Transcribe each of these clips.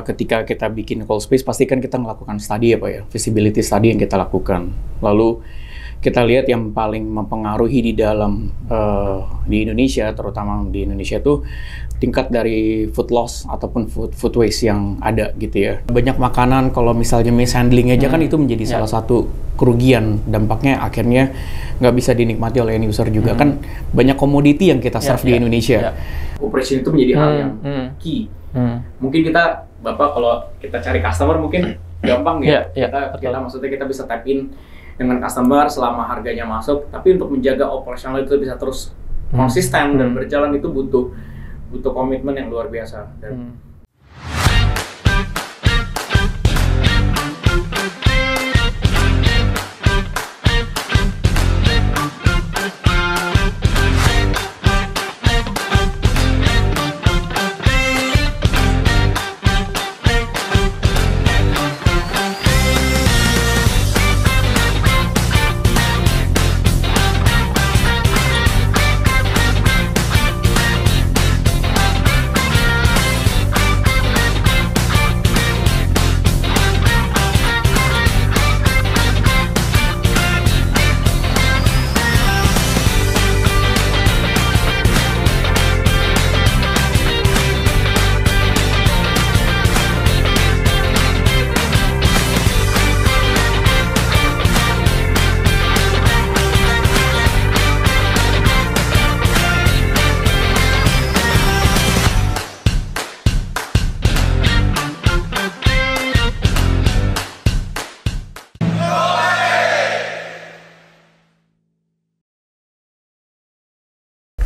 ketika kita bikin cold space, pastikan kita melakukan study ya Pak ya, feasibility study yang kita lakukan. Lalu kita lihat yang paling mempengaruhi di dalam di Indonesia, terutama di Indonesia itu tingkat dari food loss ataupun food waste yang ada gitu ya. Banyak makanan kalau misalnya mishandling aja kan itu menjadi salah satu kerugian. Dampaknya akhirnya nggak bisa dinikmati oleh end user juga. Kan banyak komoditi yang kita serve di Indonesia. Operation itu menjadi hal yang key. Mungkin kita, Bapak, kalau kita cari customer mungkin gampang ya. Kita maksudnya kita bisa tap in dengan customer selama harganya masuk, tapi untuk menjaga operasional itu bisa terus konsisten dan berjalan itu butuh komitmen yang luar biasa.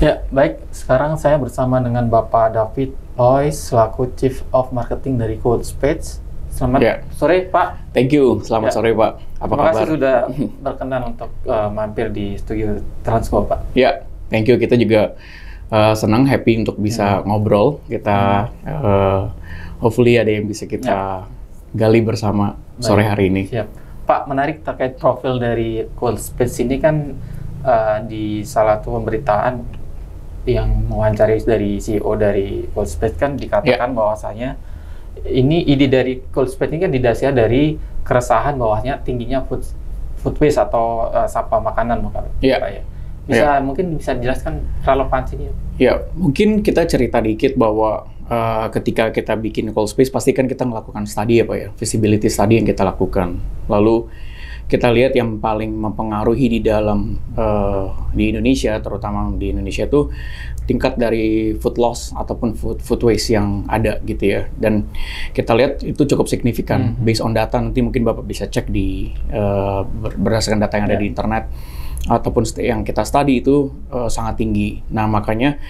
Ya, baik. Sekarang saya bersama dengan Bapak David Lois selaku Chief of Marketing dari Cold Space. Selamat sore, Pak. Thank you. Selamat sore, Pak. Apa kabar? Terima kasih sudah berkenan untuk mampir di studio Transco, Pak. Ya, thank you. Kita juga senang, happy untuk bisa ngobrol. Kita hopefully ada yang bisa kita gali bersama sore hari ini. Siap. Pak, menarik terkait profil dari Cold Space ini kan di salah satu pemberitaan yang mewawancari dari CEO dari Cold Space kan dikatakan bahwasanya ini ide dari Cold Space ini kan didasari dari keresahan bahwasanya tingginya food waste atau sampah makanan Pak ya. Mungkin bisa dijelaskan relevansinya? Ya, mungkin kita cerita dikit bahwa ketika kita bikin Cold Space, pastikan kita melakukan study ya Pak ya, feasibility study yang kita lakukan. Lalu kita lihat yang paling mempengaruhi di dalam di Indonesia, terutama di Indonesia itu tingkat dari food loss ataupun food waste yang ada gitu ya. Dan kita lihat itu cukup signifikan based on data. Nanti mungkin Bapak bisa cek di berdasarkan data yang ada di internet ataupun yang kita study itu sangat tinggi. Nah makanya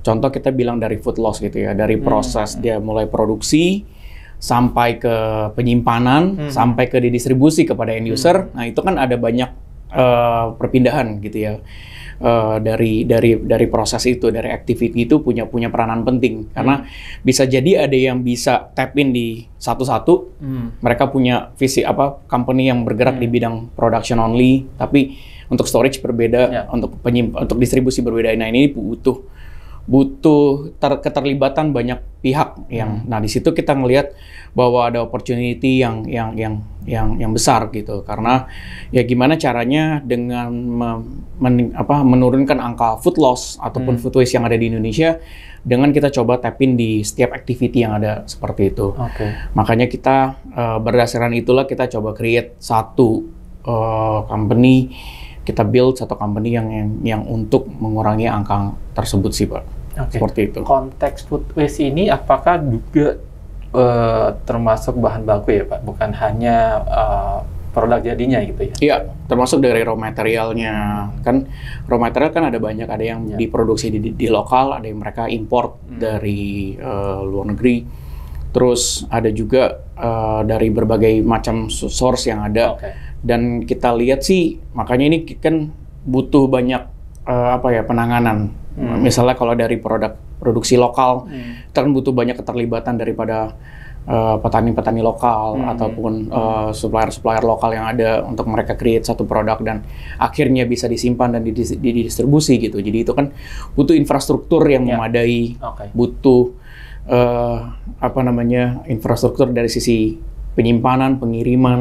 contoh kita bilang dari food loss gitu ya, dari proses dia mulai produksi sampai ke penyimpanan, sampai ke distribusi kepada end user. Nah itu kan ada banyak perpindahan gitu ya, dari proses itu, dari activity itu punya peranan penting. Karena bisa jadi ada yang bisa tap in di satu-satu, mereka punya visi company yang bergerak di bidang production only, tapi untuk storage berbeda, untuk distribusi berbeda. Nah ini butuh keterlibatan banyak pihak yang nah di situ kita ngelihat bahwa ada opportunity yang besar gitu, karena ya gimana caranya dengan menurunkan angka food loss ataupun food waste yang ada di Indonesia dengan kita coba tapin di setiap activity yang ada seperti itu. Makanya kita berdasarkan itulah kita coba create satu company, kita build satu company yang untuk mengurangi angka tersebut sih Pak. Seperti itu. Konteks food waste ini apakah juga termasuk bahan baku ya Pak? Bukan hanya produk jadinya gitu ya? Iya, termasuk dari raw materialnya. Kan raw material kan ada banyak, ada yang diproduksi di lokal, ada yang mereka import dari luar negeri. Terus ada juga dari berbagai macam source yang ada. Dan kita lihat sih, makanya ini kan butuh banyak penanganan. Misalnya kalau dari produksi lokal, kita kan butuh banyak keterlibatan daripada petani-petani lokal ataupun supplier-supplier lokal yang ada untuk mereka create satu produk dan akhirnya bisa disimpan dan didistribusi gitu. Jadi itu kan butuh infrastruktur yang memadai, butuh infrastruktur dari sisi penyimpanan, pengiriman,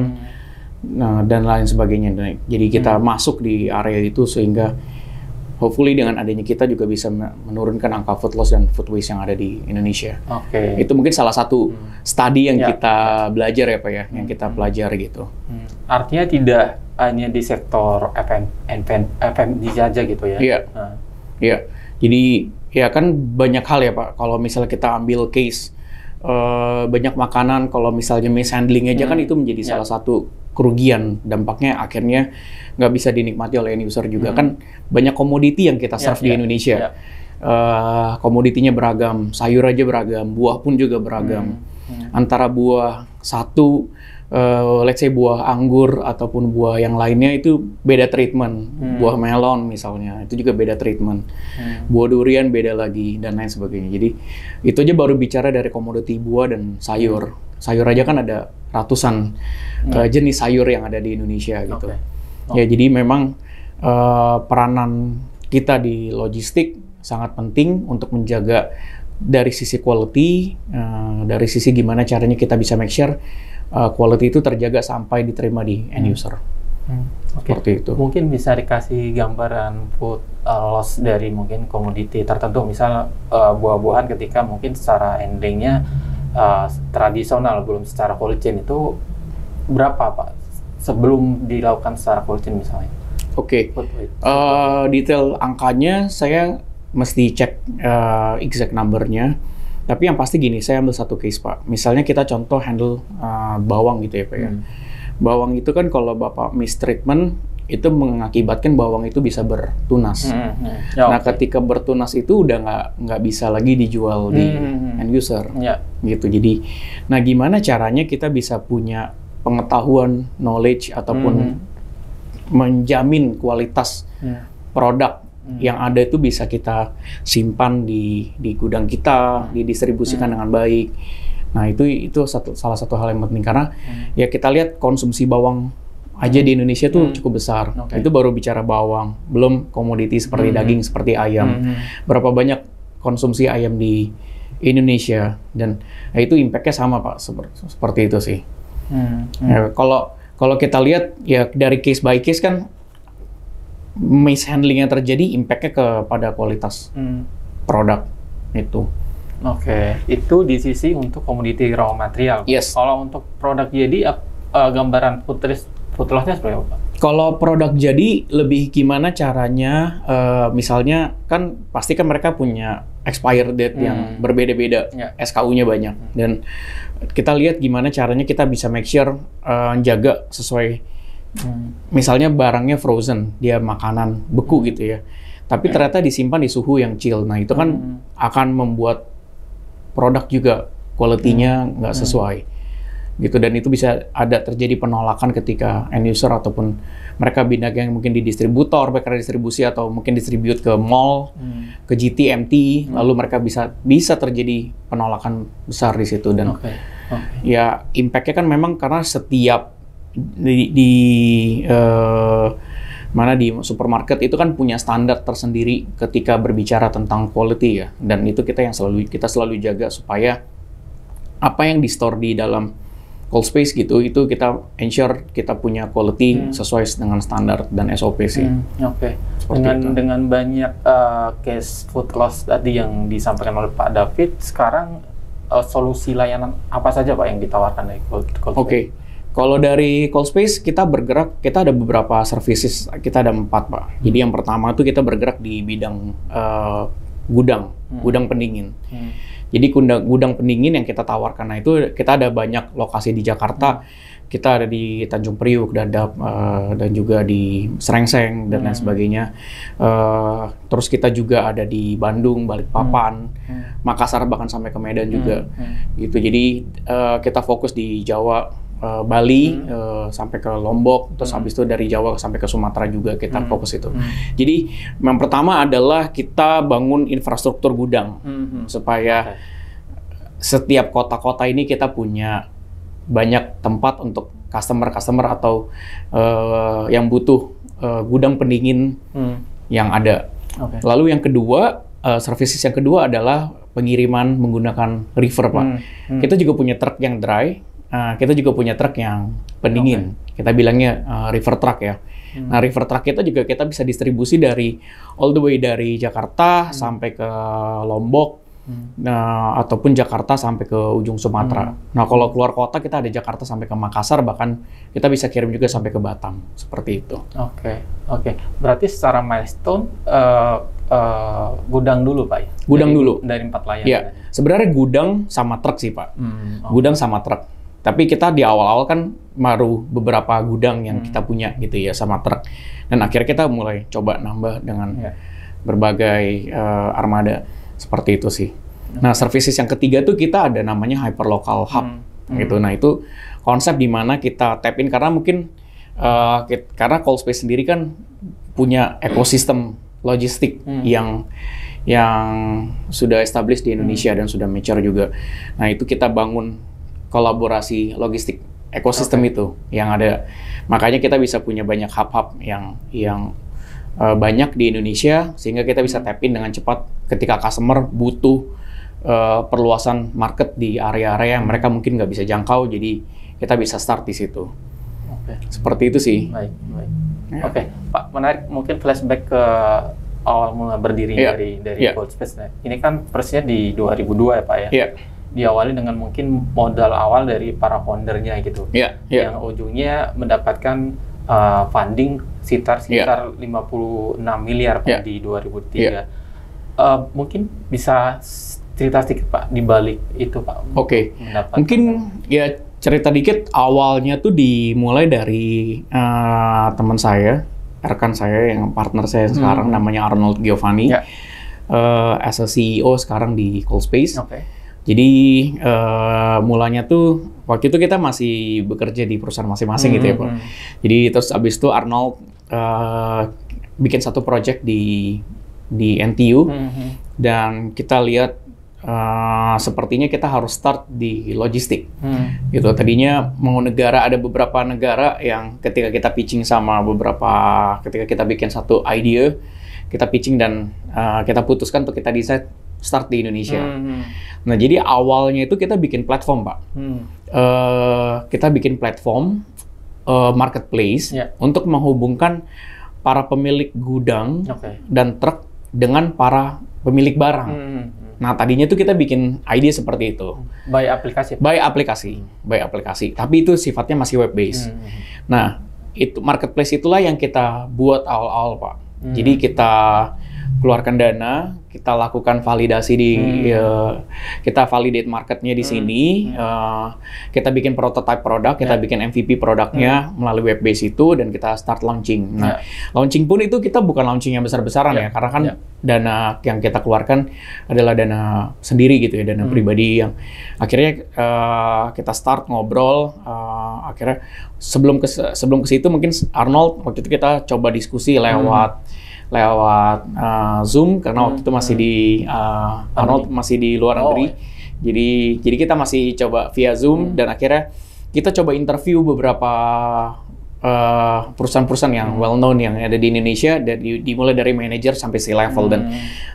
dan lain sebagainya. Jadi kita masuk di area itu sehingga hopefully dengan adanya kita juga bisa menurunkan angka food loss dan food waste yang ada di Indonesia. Itu mungkin salah satu studi yang kita belajar ya Pak ya, yang kita pelajari gitu. Artinya tidak hanya di sektor FMCG saja gitu ya? Iya. Iya. Jadi ya kan banyak hal ya Pak. Kalau misalnya kita ambil case banyak makanan, kalau misalnya mishandling aja kan itu menjadi salah satu kerugian. Dampaknya akhirnya nggak bisa dinikmati oleh end user juga. Kan banyak komoditi yang kita serve di Indonesia. Komoditinya beragam, sayur aja beragam, buah pun juga beragam. Antara buah satu, let's say buah anggur ataupun buah yang lainnya itu beda treatment. Buah melon misalnya, itu juga beda treatment. Buah durian beda lagi, dan lain sebagainya. Jadi itu aja baru bicara dari komoditi buah dan sayur. Sayur aja kan ada ratusan jenis sayur yang ada di Indonesia gitu. Ya jadi memang peranan kita di logistik sangat penting untuk menjaga dari sisi quality, dari sisi gimana caranya kita bisa make sure quality itu terjaga sampai diterima di end user. Seperti itu. Mungkin bisa dikasih gambaran food loss dari mungkin komoditi tertentu, misal buah-buahan ketika mungkin secara handlingnya tradisional, belum secara cold chain, itu berapa Pak sebelum dilakukan secara cold chain misalnya? Detail angkanya saya mesti cek exact number-nya. Tapi yang pasti gini, saya ambil satu case Pak. Misalnya kita contoh handle bawang gitu ya Pak ya. Bawang itu kan kalau Bapak mistreatment, itu mengakibatkan bawang itu bisa bertunas. Nah ketika bertunas itu udah nggak bisa lagi dijual di end user. Gitu. Jadi, nah gimana caranya kita bisa punya pengetahuan, knowledge, ataupun menjamin kualitas produk yang ada itu bisa kita simpan di gudang kita, didistribusikan dengan baik. Nah itu salah satu hal yang penting, karena ya kita lihat konsumsi bawang aja di Indonesia tuh cukup besar. Itu baru bicara bawang, belum komoditi seperti daging, seperti ayam. Berapa banyak konsumsi ayam di Indonesia, dan itu impact-nya sama Pak, seperti itu sih. Ya, kalau kita lihat ya dari case by case kan, mishandling yang terjadi impact-nya kepada kualitas produk itu. Itu di sisi untuk komoditi raw material. Kalau untuk produk jadi gambaran food loss-nya seperti apa? Kalau produk jadi lebih gimana caranya, misalnya kan pasti kan mereka punya expire date yang berbeda-beda, SKU-nya banyak, dan kita lihat gimana caranya kita bisa make sure jaga sesuai. Misalnya barangnya frozen, dia makanan beku gitu ya, tapi ternyata disimpan di suhu yang chill. Nah itu kan akan membuat produk juga quality-nya nggak sesuai gitu, dan itu bisa ada terjadi penolakan ketika end user ataupun mereka yang mungkin di distributor, mereka distribusi atau mungkin distribute ke mall, ke GT, MT, lalu mereka bisa terjadi penolakan besar di situ. Dan ya impact-nya kan memang karena setiap di supermarket itu kan punya standar tersendiri ketika berbicara tentang quality ya, dan itu kita selalu jaga supaya apa yang di store di dalam cold space gitu, itu kita ensure kita punya quality sesuai dengan standar dan SOP sih. Dengan banyak case food loss tadi yang disampaikan oleh Pak David, sekarang solusi layanan apa saja Pak yang ditawarkan dari cold space? Kalau dari cold space kita bergerak, kita ada beberapa services, kita ada 4 Pak. Jadi yang pertama itu kita bergerak di bidang gudang pendingin. Jadi gudang pendingin yang kita tawarkan, nah itu kita ada banyak lokasi di Jakarta. Kita ada di Tanjung Priuk, Dadap, dan juga di Srengseng dan lain sebagainya. Terus kita juga ada di Bandung, Balikpapan, Makassar, bahkan sampai ke Medan juga. Gitu. Jadi kita fokus di Jawa, Bali, sampai ke Lombok, terus habis itu dari Jawa sampai ke Sumatera juga kita fokus itu. Jadi yang pertama adalah kita bangun infrastruktur gudang supaya setiap kota-kota ini kita punya banyak tempat untuk customer atau yang butuh gudang pendingin yang ada. Lalu yang kedua, services yang kedua adalah pengiriman menggunakan river, Pak. Kita juga punya truk yang dry, kita juga punya truk yang pendingin. Kita bilangnya river truck ya. Nah, river truck kita juga kita bisa distribusi dari all the way dari Jakarta sampai ke Lombok, ataupun Jakarta sampai ke ujung Sumatera. Nah, kalau keluar kota kita ada Jakarta sampai ke Makassar, bahkan kita bisa kirim juga sampai ke Batam, seperti itu. Oke. Berarti secara milestone gudang dulu, Pak ya? Gudang dulu. Dari 4 layar. Ya, sebenarnya gudang sama truk sih, Pak. Gudang sama truk. Tapi kita di awal-awal kan baru beberapa gudang yang kita punya gitu ya sama truk. Dan akhirnya kita mulai coba nambah dengan berbagai armada. Seperti itu sih. Nah, services yang ketiga tuh kita ada namanya hyperlocal hub gitu. Nah, itu konsep di mana kita tap in karena mungkin karena Coalspace sendiri kan punya ekosistem logistik yang sudah established di Indonesia dan sudah mature juga. Nah, itu kita bangun kolaborasi logistik ekosistem itu yang ada. Makanya kita bisa punya banyak hub-hub yang banyak di Indonesia sehingga kita bisa tap in dengan cepat ketika customer butuh perluasan market di area-area yang mereka mungkin nggak bisa jangkau, jadi kita bisa start di situ. Seperti itu sih. Baik. Ya. Pak, menarik, mungkin flashback ke awal mula berdirinya dari Coalspace. Ini kan persisnya di 2002 ya, Pak ya? Diawali dengan mungkin modal awal dari para foundernya gitu, yang ujungnya mendapatkan funding sekitar 56 miliar Pak di 2003. Mungkin bisa cerita sedikit Pak di balik itu Pak. Mungkin ya cerita dikit, awalnya tuh dimulai dari teman saya, rekan saya yang partner saya sekarang namanya Arnold Giovanni, as a CEO sekarang di Coalspace. Jadi mulanya tuh waktu itu kita masih bekerja di perusahaan masing-masing gitu ya Pak. Jadi terus abis itu Arnold bikin satu project di NTU dan kita lihat sepertinya kita harus start di logistik. Gitu. Tadinya mau negara, ada beberapa negara yang ketika kita pitching sama ketika kita bikin satu idea, kita pitching dan kita putuskan untuk kita decide start di Indonesia. Nah, jadi awalnya itu kita bikin platform, Pak. Kita bikin platform marketplace untuk menghubungkan para pemilik gudang dan truk dengan para pemilik barang. Nah, tadinya tuh kita bikin ide seperti itu. By aplikasi. By aplikasi. Tapi itu sifatnya masih web based. Nah, itu marketplace itulah yang kita buat awal-awal, Pak. Jadi kita keluarkan dana, kita lakukan validasi kita validate marketnya di sini, kita bikin prototype produk, kita bikin MVP produknya melalui web base itu dan kita start launching. Nah, launching pun itu kita bukan launching yang besar-besaran ya, karena kan dana yang kita keluarkan adalah dana sendiri gitu ya, dana pribadi yang akhirnya kita start ngobrol. Akhirnya sebelum ke situ mungkin Arnold waktu itu kita coba diskusi lewat Zoom karena waktu itu masih Arnold masih di luar negeri. Jadi kita masih coba via Zoom dan akhirnya kita coba interview beberapa perusahaan-perusahaan yang well known yang ada di Indonesia, dimulai dari manajer sampai C-level dan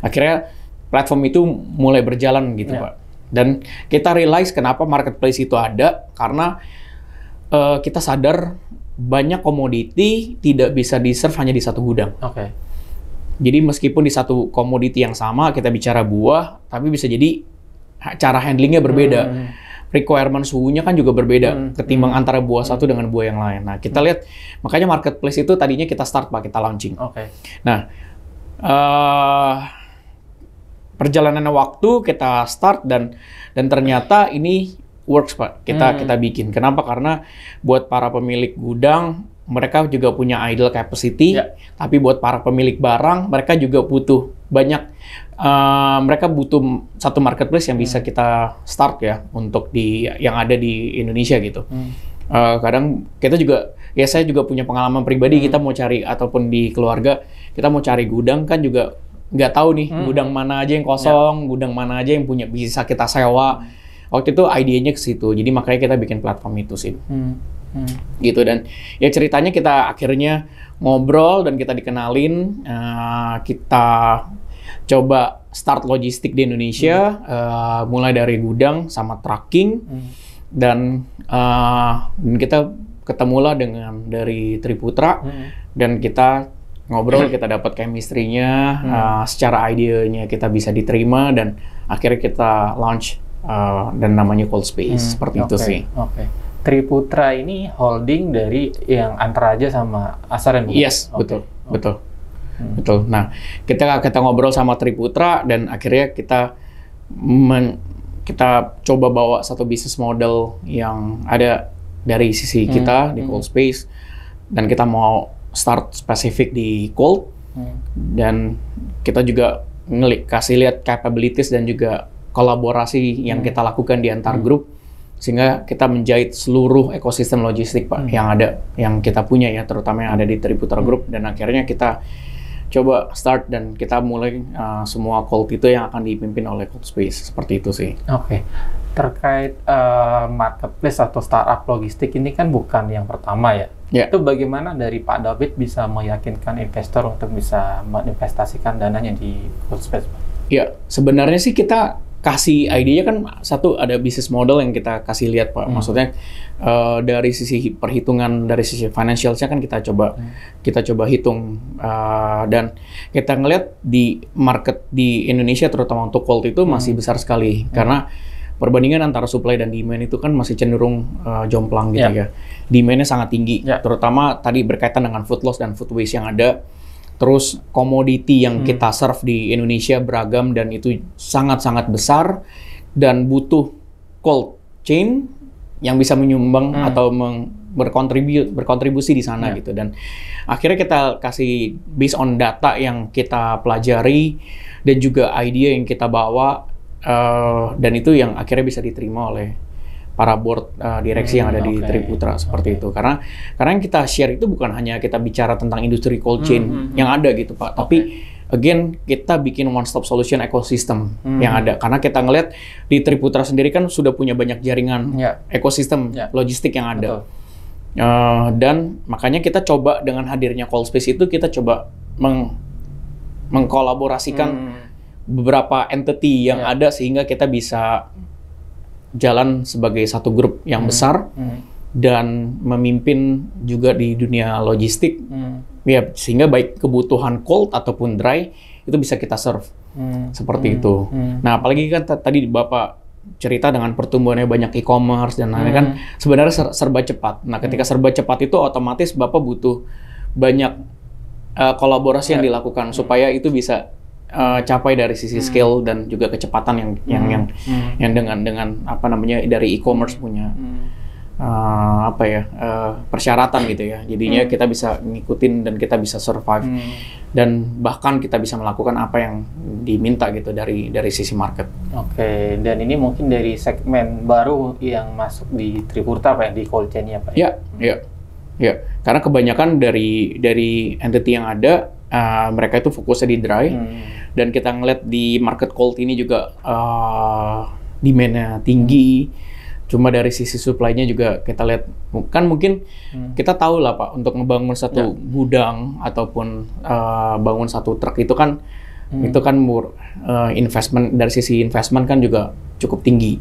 akhirnya platform itu mulai berjalan gitu Pak. Dan kita realize kenapa marketplace itu ada karena kita sadar banyak komoditi tidak bisa di-serve hanya di satu gudang. Jadi meskipun di satu komoditi yang sama kita bicara buah, tapi bisa jadi cara handlingnya berbeda. Requirement suhunya kan juga berbeda ketimbang antara buah satu dengan buah yang lain. Nah, kita lihat makanya marketplace itu tadinya kita start Pak, kita launching. Nah, perjalanan waktu kita start dan ternyata ini works Pak. Kita bikin. Kenapa? Karena buat para pemilik gudang mereka juga punya idle capacity, tapi buat para pemilik barang, mereka juga butuh banyak, mereka butuh satu marketplace yang bisa kita start ya, untuk yang ada di Indonesia gitu. Kadang kita juga, ya saya juga punya pengalaman pribadi, kita mau cari, ataupun di keluarga, kita mau cari gudang kan juga nggak tahu nih, gudang mana aja yang kosong, gudang mana aja yang bisa kita sewa. Waktu itu idenya ke situ, jadi makanya kita bikin platform itu sih. Gitu dan ya ceritanya kita akhirnya ngobrol dan kita dikenalin, kita coba start logistik di Indonesia, mulai dari gudang sama trucking, dan kita ketemulah dengan dari Triputra, dan kita ngobrol, kita dapat chemistry-nya, secara idenya kita bisa diterima, dan akhirnya kita launch dan namanya Cold Space, seperti itu sih. Triputra ini holding dari yang Antara sama Asaren, bukan? Yes, betul. Nah, kita ngobrol sama Triputra, dan akhirnya kita coba bawa satu bisnis model yang ada dari sisi kita di Cold Space, dan kita mau start spesifik di cold, dan kita juga kasih lihat capabilities dan juga kolaborasi yang kita lakukan di antar grup, sehingga kita menjahit seluruh ekosistem logistik, Pak, yang kita punya ya, terutama yang ada di Triputra Group, dan akhirnya kita coba start dan kita mulai semua cold itu yang akan dipimpin oleh Cold Space, seperti itu sih. Terkait marketplace atau startup logistik ini kan bukan yang pertama ya. Itu bagaimana dari Pak David bisa meyakinkan investor untuk bisa menginvestasikan dananya di Cold Space, Pak? Ya, sebenarnya sih kita kasih idenya kan satu, ada bisnis model yang kita kasih lihat, Pak. Maksudnya dari sisi perhitungan, dari sisi financialsnya kan kita coba hitung, dan kita ngelihat di market di Indonesia terutama untuk cold itu masih besar sekali, karena perbandingan antara supply dan demand itu kan masih cenderung jomplang gitu ya. Demand-nya sangat tinggi, terutama tadi berkaitan dengan food loss dan food waste yang ada. Terus komoditi yang kita serve di Indonesia beragam, dan itu sangat-sangat besar, dan butuh cold chain yang bisa menyumbang atau berkontribusi di sana gitu. Dan akhirnya kita kasih based on data yang kita pelajari dan juga ide yang kita bawa, dan itu yang akhirnya bisa diterima oleh para board direksi yang ada di Triputra, seperti itu. Karena yang kita share itu bukan hanya kita bicara tentang industri cold chain yang ada gitu, Pak, tapi again kita bikin one stop solution ekosistem yang ada. Karena kita ngelihat di Triputra sendiri kan sudah punya banyak jaringan ekosistem logistik yang ada. Dan makanya kita coba dengan hadirnya Cold Space itu, kita coba mengkolaborasikan beberapa entity yang ada, sehingga kita bisa jalan sebagai satu grup yang besar dan memimpin juga di dunia logistik, ya, sehingga baik kebutuhan cold ataupun dry itu bisa kita serve, seperti itu. Nah, apalagi kan tadi Bapak cerita dengan pertumbuhannya banyak e-commerce dan lain-lain, kan sebenarnya serba cepat. Nah, ketika serba cepat itu otomatis Bapak butuh banyak kolaborasi yang dilakukan supaya itu bisa capai dari sisi scale dan juga kecepatan yang dengan apa namanya dari e-commerce punya persyaratan gitu ya. Jadinya kita bisa ngikutin dan kita bisa survive, dan bahkan kita bisa melakukan apa yang diminta gitu dari sisi market. Dan ini mungkin dari segmen baru yang masuk di Triputra, Pak, di cold chain-nya, Pak? Ya. Karena kebanyakan dari entity yang ada, mereka itu fokusnya di dry, dan kita ngeliat di market cold ini juga demand-nya tinggi. Cuma dari sisi supply-nya juga kita lihat, kan mungkin kita tahu lah, Pak, untuk ngebangun satu gudang ataupun bangun satu truk itu kan investment, dari sisi investment kan juga cukup tinggi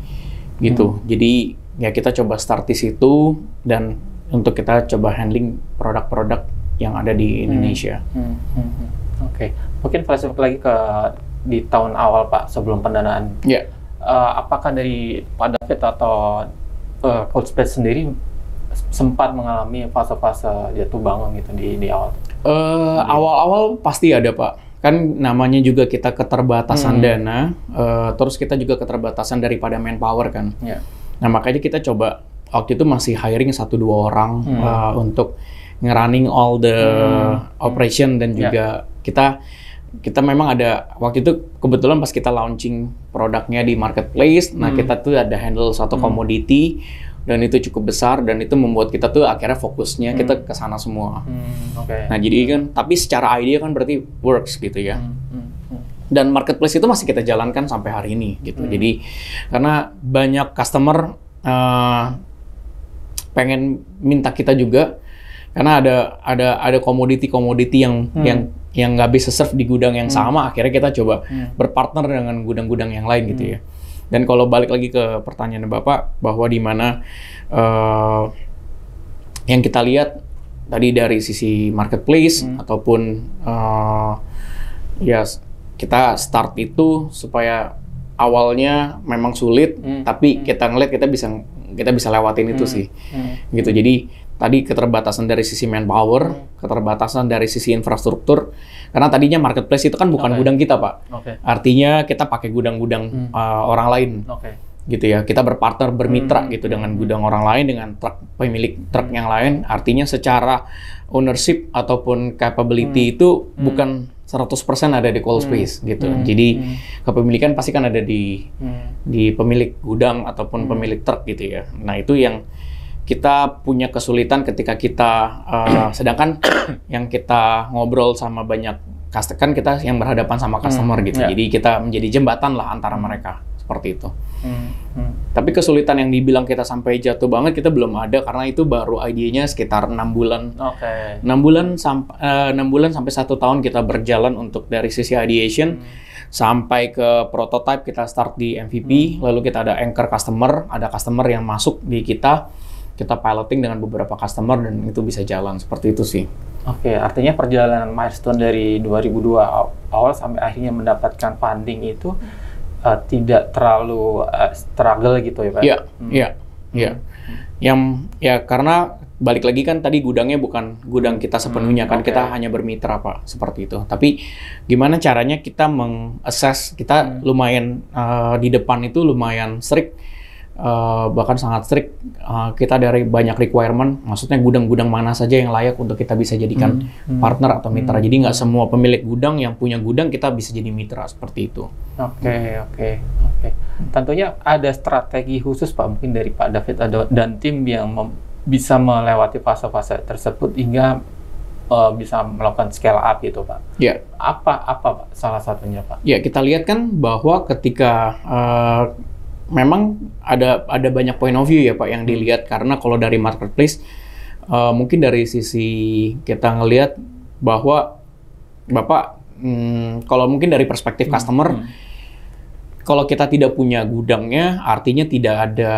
gitu. Jadi ya kita coba start di situ, dan untuk kita coba handling produk-produk yang ada di Indonesia. Mungkin flashback lagi di tahun awal, Pak, sebelum pendanaan. Apakah dari Pak David atau Cold Space sendiri sempat mengalami fase-fase jatuh bangun gitu di awal? Awal-awal pasti ada, Pak. Kan namanya juga kita keterbatasan dana, terus kita juga keterbatasan daripada manpower kan. Nah, makanya kita coba waktu itu masih hiring 1-2 orang untuk nge-running all the operation, dan juga kita memang ada waktu itu kebetulan pas kita launching produknya di marketplace, nah kita tuh ada handle satu komoditi, dan itu cukup besar, dan itu membuat kita tuh akhirnya fokusnya kita ke sana semua. Nah, jadi kan tapi secara idea kan berarti works gitu ya. Dan marketplace itu masih kita jalankan sampai hari ini gitu. Jadi karena banyak customer pengen minta kita juga, karena ada komoditi-komoditi yang yang nggak bisa serve di gudang yang sama, akhirnya kita coba berpartner dengan gudang-gudang yang lain gitu ya. Dan kalau balik lagi ke pertanyaan Bapak, bahwa di mana yang kita lihat tadi dari sisi marketplace ataupun ya kita start itu supaya awalnya memang sulit, tapi kita ngeliat kita bisa lewatin itu sih, gitu. Jadi tadi keterbatasan dari sisi manpower, keterbatasan dari sisi infrastruktur, karena tadinya marketplace itu kan bukan gudang kita, Pak. Artinya kita pakai gudang-gudang orang lain, gitu ya. Kita berpartner, bermitra gitu dengan gudang orang lain, dengan pemilik truk yang lain. Artinya secara ownership ataupun capability itu bukan 100% ada di cold space gitu. Jadi kepemilikan pasti kan ada di pemilik gudang ataupun pemilik truk gitu ya. Nah, itu yang kita punya kesulitan ketika kita sedangkan yang kita ngobrol sama banyak customer, kan kita yang berhadapan sama customer gitu. Jadi kita menjadi jembatan lah antara mereka, seperti itu. Tapi kesulitan yang dibilang kita sampai jatuh banget, kita belum ada, karena itu baru idenya sekitar 6 bulan. 6 bulan sampai 1 tahun kita berjalan untuk dari sisi ideation sampai ke prototype. Kita start di MVP, lalu kita ada anchor customer, ada customer yang masuk di kita piloting dengan beberapa customer, dan itu bisa jalan seperti itu sih. Oke, artinya perjalanan milestone dari 2002 awal sampai akhirnya mendapatkan funding itu tidak terlalu struggle gitu ya, Pak? Iya. Karena balik lagi kan tadi gudangnya bukan gudang kita sepenuhnya, kan kita hanya bermitra, Pak, seperti itu. Tapi gimana caranya kita meng-assess, kita lumayan di depan itu lumayan strict, bahkan sangat strict. Kita dari banyak requirement, maksudnya gudang-gudang mana saja yang layak untuk kita bisa jadikan partner atau mitra. Jadi nggak semua pemilik gudang yang punya gudang kita bisa jadi mitra, seperti itu. Oke. Tentunya ada strategi khusus, Pak, mungkin dari Pak David dan tim yang bisa melewati fase-fase tersebut hingga bisa melakukan scale up gitu, Pak. Ya. Apa Pak, salah satunya, Pak? Ya, kita lihat kan bahwa ketika memang ada banyak point of view ya, Pak, yang dilihat. Karena kalau dari marketplace, mungkin dari sisi kita ngelihat bahwa Bapak, kalau mungkin dari perspektif customer, kalau kita tidak punya gudangnya, artinya tidak ada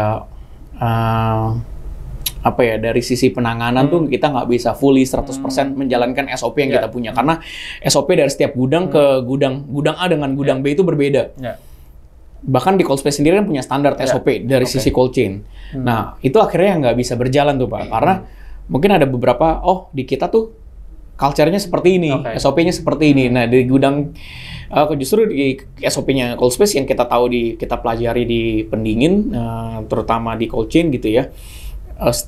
dari sisi penanganan tuh kita nggak bisa fully 100% menjalankan SOP yang kita punya. Karena SOP dari setiap gudang ke gudang A dengan gudang B itu berbeda. Bahkan di cold space sendiri kan punya standar SOP dari sisi cold chain. Nah, itu akhirnya nggak bisa berjalan tuh, Pak. Karena mungkin ada beberapa, di kita tuh culture-nya seperti ini, SOP-nya seperti ini. Nah, di gudang, justru di SOP-nya cold space yang kita tahu kita pelajari di pendingin, terutama di cold chain gitu ya.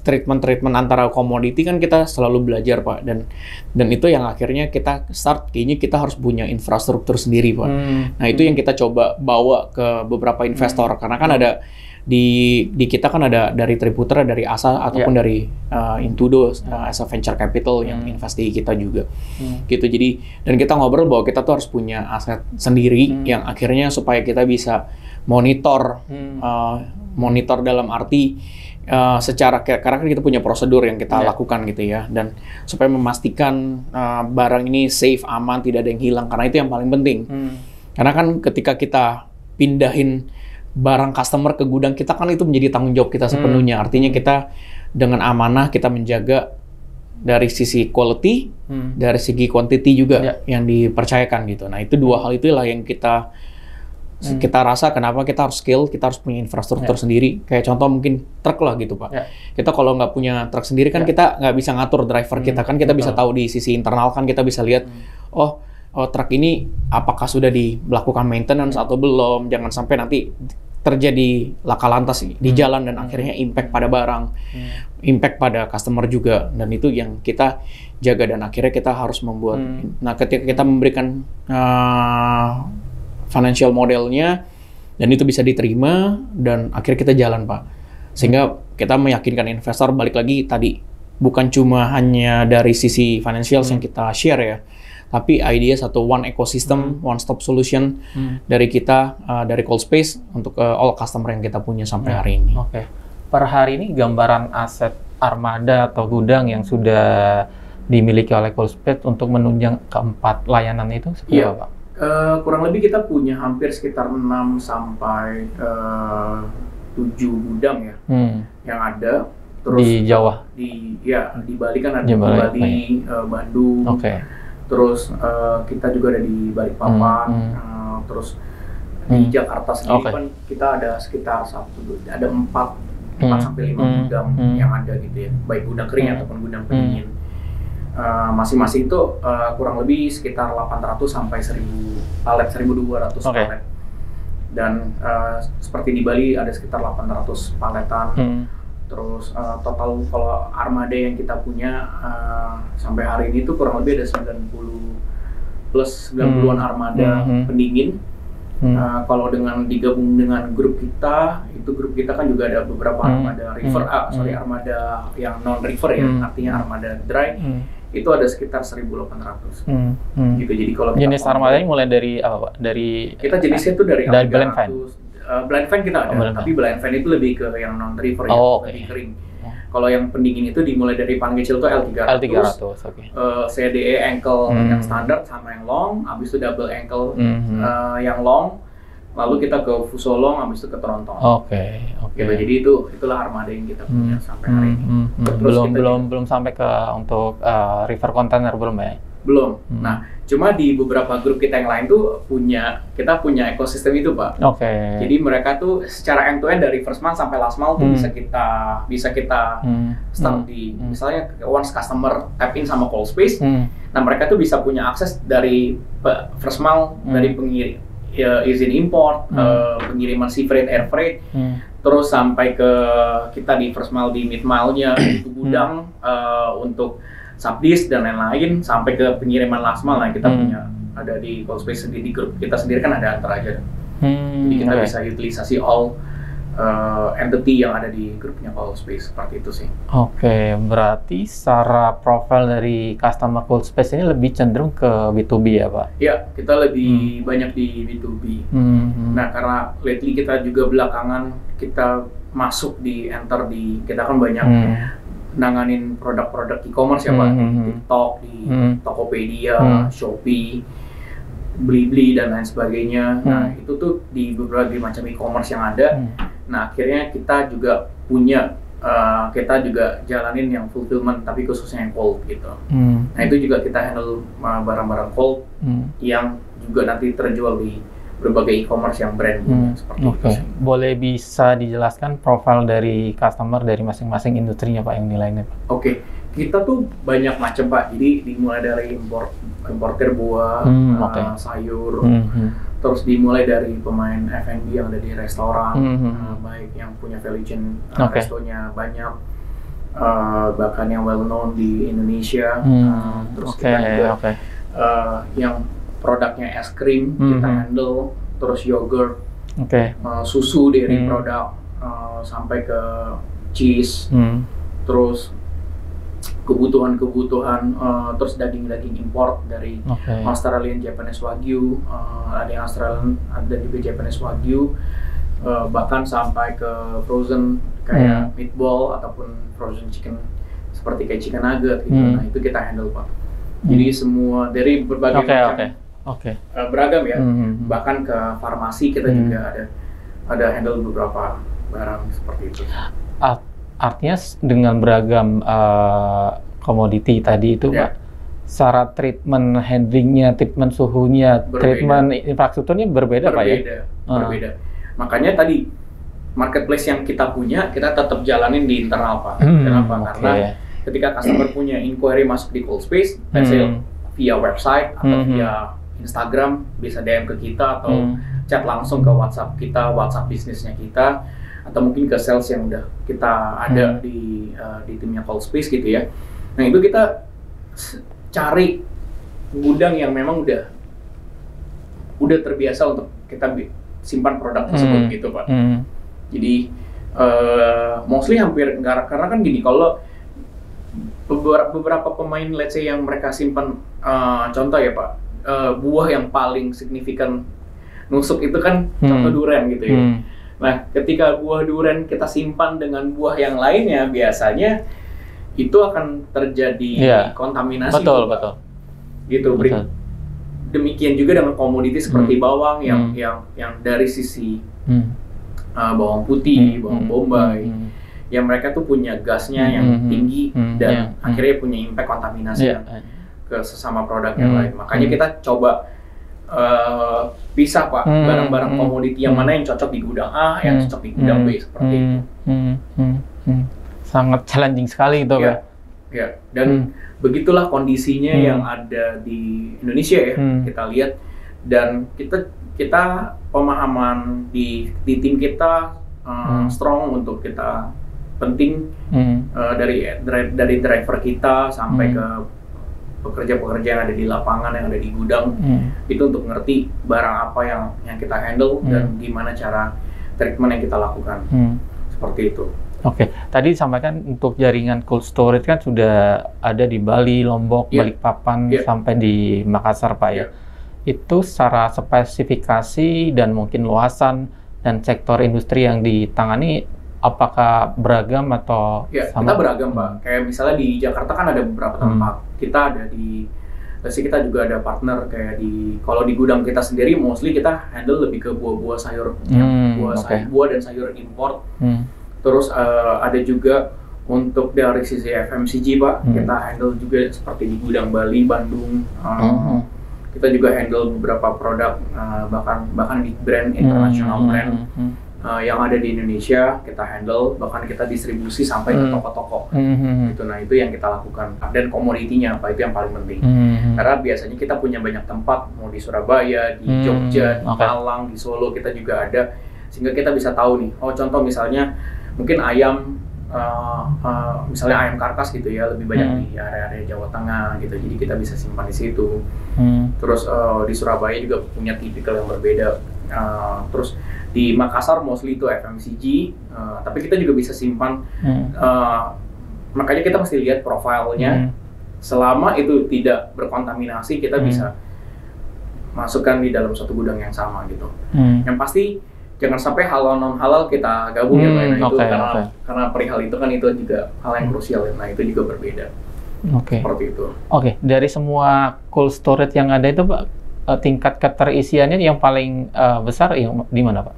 Treatment antara komoditi kan kita selalu belajar, Pak, dan itu yang akhirnya kita start, kayaknya kita harus punya infrastruktur sendiri, Pak. Nah, itu yang kita coba bawa ke beberapa investor, karena kan ada di kita kan ada dari Triputra, dari ASA ataupun dari Intudo as a venture capital yang invest di kita juga, gitu. Jadi dan kita ngobrol bahwa kita tuh harus punya aset sendiri yang akhirnya supaya kita bisa monitor dalam arti secara, karena kan kita punya prosedur yang kita lakukan gitu ya, dan supaya memastikan barang ini safe, aman, tidak ada yang hilang, karena itu yang paling penting. Karena kan ketika kita pindahin barang customer ke gudang kita, kan itu menjadi tanggung jawab kita sepenuhnya. Artinya kita dengan amanah kita menjaga dari sisi quality, dari segi quantity juga yang dipercayakan gitu. Nah, itu dua hal itulah yang kita rasa kenapa kita harus scale, kita harus punya infrastruktur sendiri. Kayak contoh mungkin truk lah gitu, Pak. Kita kalau nggak punya truk sendiri kan kita nggak bisa ngatur driver kita, kan kita bisa tahu di sisi internal, kan kita bisa lihat, truk ini apakah sudah dilakukan maintenance atau belum. Jangan sampai nanti terjadi laka lantas di jalan dan akhirnya impact pada barang, impact pada customer juga. Dan itu yang kita jaga, dan akhirnya kita harus membuat. Nah, ketika kita memberikan financial modelnya dan itu bisa diterima, dan akhirnya kita jalan, Pak. Sehingga kita meyakinkan investor, balik lagi tadi, bukan cuma hanya dari sisi financial yang kita share ya, tapi idea satu one ecosystem, one stop solution dari kita, dari cold space untuk all customer yang kita punya sampai hari ini. Per hari ini gambaran aset armada atau gudang yang sudah dimiliki oleh Coolspace untuk menunjang keempat layanan itu seperti apa, Pak? Kurang lebih kita punya hampir sekitar 6 sampai 7 gudang ya yang ada. Terus di Jawa? Di Bali kan ada, di Bali, Bandung. Terus kita juga ada di Balikpapan. Terus di Jakarta sendiri kan kita ada sekitar 4 sampai 5 gudang yang ada gitu ya, baik gudang kering ataupun gudang pendingin. Masing-masing itu kurang lebih sekitar 800 sampai 1000 palet, 1200 palet. Dan seperti di Bali ada sekitar 800 paletan. Terus total kalau armada yang kita punya sampai hari ini tuh kurang lebih ada 90-an armada pendingin. Kalau digabung dengan grup kita, itu grup kita kan juga ada beberapa armada river, armada yang non river ya, artinya armada dry. Itu ada sekitar 1.800 gitu. Jadi kalau jenis armadanya mulai dari apa, Pak? Dari kita jenisnya itu dari blind fan. Blind fan kita ada, tapi blind fan itu lebih ke yang non river ya, lebih kering. Kalau yang pendingin itu dimulai dari paling kecil tuh L300, CDE ankle yang standar sama yang long, habis itu double ankle yang long, lalu kita ke fuso long, habis itu ke tronton. Gitu. Jadi itulah armada yang kita punya sampai hari ini. Belum sampai ke untuk river container belum ya? Belum. Nah, cuma di beberapa grup kita yang lain tuh kita punya ekosistem itu, Pak. Jadi mereka tuh secara end to end dari first mile sampai last mile tuh bisa kita start di misalnya once customer tap in sama Coolspace, nah mereka tuh bisa punya akses dari first mile dari izin import, pengiriman sea freight, air freight, terus sampai ke kita di first mile, di mid mile-nya itu gudang untuk subdis dan lain-lain, sampai ke pengiriman last mile. Nah, kita punya ada di Coolspace sendiri, di grup kita sendiri kan ada antar aja. Jadi kita bisa utilisasi all entity yang ada di grupnya Coolspace, seperti itu sih. Berarti secara profil dari customer Coolspace ini lebih cenderung ke B2B ya, Pak? Iya, kita lebih banyak di B2B. Nah, karena lately kita juga belakangan kita masuk enter di kita kan banyak nanganin produk-produk e-commerce ya, Pak, di TikTok, di Tokopedia, Shopee, Blibli dan lain sebagainya. Nah, itu tuh di berbagai macam e-commerce yang ada. Nah, akhirnya kita juga kita juga jalanin yang fulfillment, tapi khususnya yang cold gitu. Nah, itu juga kita handle barang-barang cold yang juga nanti terjual di berbagai e-commerce yang brand seperti itu. Boleh bisa dijelaskan profil dari customer dari masing-masing industrinya, Pak, yang nilainya, Pak? Kita tuh banyak macam, Pak. Jadi dimulai dari importer buah, sayur, terus dimulai dari pemain F&B yang ada di restoran, baik yang punya value chain restonya banyak, bahkan yang well known di Indonesia. Terus kita juga yang produknya es krim kita handle, terus yogurt, susu dairy produk, sampai ke cheese, terus kebutuhan terus daging import dari Australian Japanese Wagyu, ada yang Australian, ada juga Japanese Wagyu, bahkan sampai ke frozen kayak meatball ataupun frozen chicken seperti kayak chicken nugget gitu. Nah, itu kita handle, Pak. Jadi semua dari berbagai macam beragam ya. Bahkan ke farmasi kita juga ada handle beberapa barang seperti itu. Artinya dengan beragam komoditi tadi itu, Pak, secara treatment handlingnya, treatment suhunya, treatment infrastrukturnya berbeda, Pak, ya? Berbeda. Makanya tadi marketplace yang kita punya, kita tetap jalanin di internal, Pak. Kenapa? Karena ketika customer punya inquiry masuk di Coolspace, let's say via website atau via Instagram, bisa DM ke kita atau chat langsung ke WhatsApp kita, WhatsApp bisnisnya kita, atau mungkin ke sales yang udah kita ada di timnya Coolspace gitu ya. Nah, itu kita cari gudang yang memang udah terbiasa untuk kita simpan produk tersebut gitu, Pak. Jadi mostly hampir karena kan gini, kalau beberapa pemain let's say yang mereka simpan contoh ya, Pak, buah yang paling signifikan nusuk itu kan contoh durian gitu ya. Nah, ketika buah durian kita simpan dengan buah yang lainnya, biasanya itu akan terjadi kontaminasi. Betul. Gitu. Demikian juga dengan komoditi seperti bawang yang dari sisi bawang putih, bawang bombay, yang mereka tuh punya gasnya yang tinggi dan akhirnya punya impact kontaminasi ke sesama produk yang lain. Makanya kita coba pisah Pak, barang-barang komoditi yang mana yang cocok di gudang A, yang cocok di gudang B, seperti itu. Sangat challenging sekali itu Pak. Ya, dan begitulah kondisinya yang ada di Indonesia ya, kita lihat. Dan kita pemahaman di tim kita strong untuk kita penting dari driver kita sampai ke pekerja-pekerja yang ada di lapangan, yang ada di gudang, itu untuk ngerti barang apa yang kita handle dan gimana cara treatment yang kita lakukan, seperti itu. Oke, tadi disampaikan untuk jaringan cold storage kan sudah ada di Bali, Lombok, Balikpapan, sampai di Makassar Pak ya. Itu secara spesifikasi dan mungkin luasan dan sektor industri yang ditangani, apakah beragam atau sama? Kita beragam Pak. Kayak misalnya di Jakarta kan ada beberapa tempat. Kita ada kita juga ada partner kayak kalau di gudang kita sendiri mostly kita handle lebih ke buah-buah sayur, buah dan sayur import. Terus ada juga untuk dari sisi FMCG Pak, kita handle juga seperti di gudang Bali, Bandung. Kita juga handle beberapa produk bahkan di brand internasional brand yang ada di Indonesia kita handle, bahkan kita distribusi sampai ke toko-toko. Gitu. Nah itu yang kita lakukan. Dan komoditinya apa, itu yang paling penting. Karena biasanya kita punya banyak tempat, mau di Surabaya, di Jogja, di Malang, di Solo kita juga ada, sehingga kita bisa tahu nih. Oh contoh misalnya mungkin ayam, misalnya ayam karkas gitu ya, lebih banyak di area-area Jawa Tengah gitu, jadi kita bisa simpan di situ. Terus di Surabaya juga punya tipikal yang berbeda. Terus di Makassar mostly itu FMCG, tapi kita juga bisa simpan. Makanya kita mesti lihat profilnya. Selama itu tidak berkontaminasi, kita bisa masukkan di dalam satu gudang yang sama gitu. Yang pasti jangan sampai halal non halal kita gabung ya Pak. Itu karena perihal itu kan itu juga hal yang krusial ya. Nah itu juga berbeda. Seperti itu. Dari semua cold storage yang ada itu Pak, tingkat keterisiannya yang paling besar yang di mana Pak?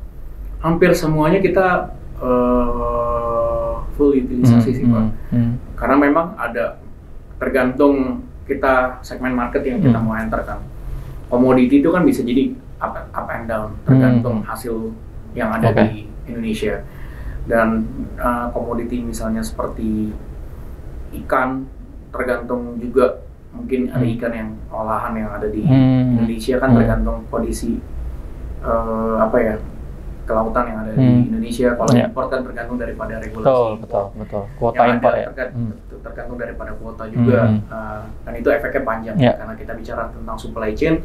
Hampir semuanya kita full utilisasi sih Pak. Karena memang ada tergantung kita segmen market yang kita mau enter kan. Komoditi itu kan bisa jadi up and down tergantung hasil yang ada di Indonesia. Dan komoditi misalnya seperti ikan tergantung juga, mungkin ada ikan yang olahan yang ada di Indonesia kan tergantung kondisi kelautan yang ada di Indonesia. Kalau impor kan tergantung daripada regulasi. Betul. Kuota impor ya. Tergantung daripada kuota juga. Dan itu efeknya panjang karena kita bicara tentang supply chain,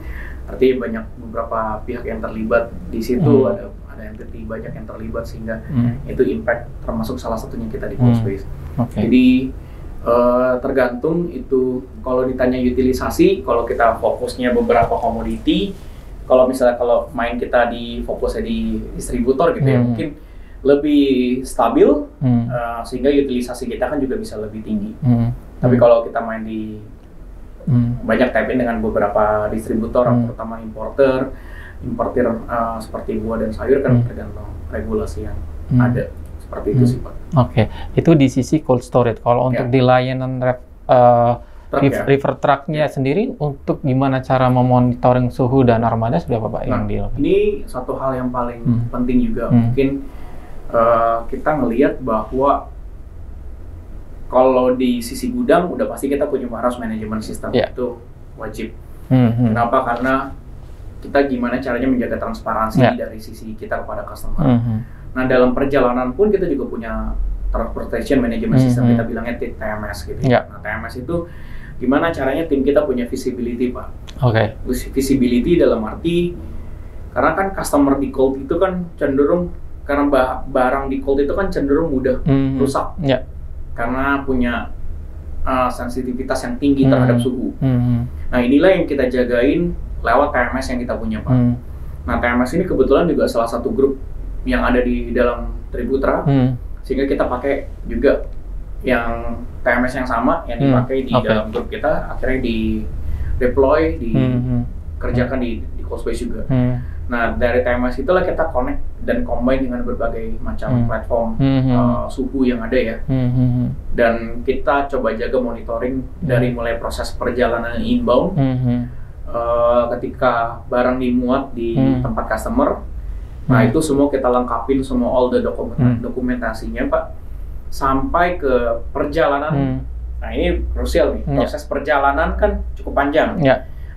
artinya banyak beberapa pihak yang terlibat di situ, ada entity banyak yang terlibat, sehingga itu impact, termasuk salah satunya kita di cold space. Jadi tergantung itu. Kalau ditanya utilisasi, kalau kita fokusnya beberapa komoditi, kalau main kita di fokusnya di distributor gitu ya, mungkin lebih stabil, sehingga utilisasi kita kan juga bisa lebih tinggi. Tapi kalau kita main di banyak tap-in dengan beberapa distributor, terutama importer seperti buah dan sayur kan tergantung regulasi yang ada. Seperti itu sih Pak. Itu di sisi cold storage. Kalau untuk di layanan river truck-nya sendiri, untuk gimana cara memonitoring suhu dan armada sudah Bapak yang dilakukan? Ini satu hal yang paling penting juga. Mungkin kita ngelihat bahwa kalau di sisi gudang udah pasti kita punya warehouse management system, itu wajib. Kenapa? Karena kita gimana caranya menjaga transparansi dari sisi kita kepada customer. Nah dalam perjalanan pun kita juga punya transportation management system, kita bilangnya TMS gitu. Nah TMS itu gimana caranya tim kita punya visibility Pak. Visibility dalam arti, karena kan customer di cold itu kan cenderung, karena barang di cold itu kan cenderung mudah rusak. Karena punya sensitivitas yang tinggi terhadap suhu. Nah inilah yang kita jagain lewat TMS yang kita punya Pak. Nah TMS ini kebetulan juga salah satu grup yang ada di dalam Tributra, sehingga kita pakai juga yang TMS yang sama yang dipakai di dalam grup kita akhirnya di deploy, dikerjakan di ColdSpace juga. Nah dari TMS itulah kita connect dan combine dengan berbagai macam platform suhu yang ada ya. Dan kita coba jaga monitoring dari mulai proses perjalanan inbound, ketika barang dimuat di tempat customer. Nah itu semua kita lengkapin semua all the dokumentasinya Pak, sampai ke perjalanan. Nah ini krusial nih, proses perjalanan kan cukup panjang.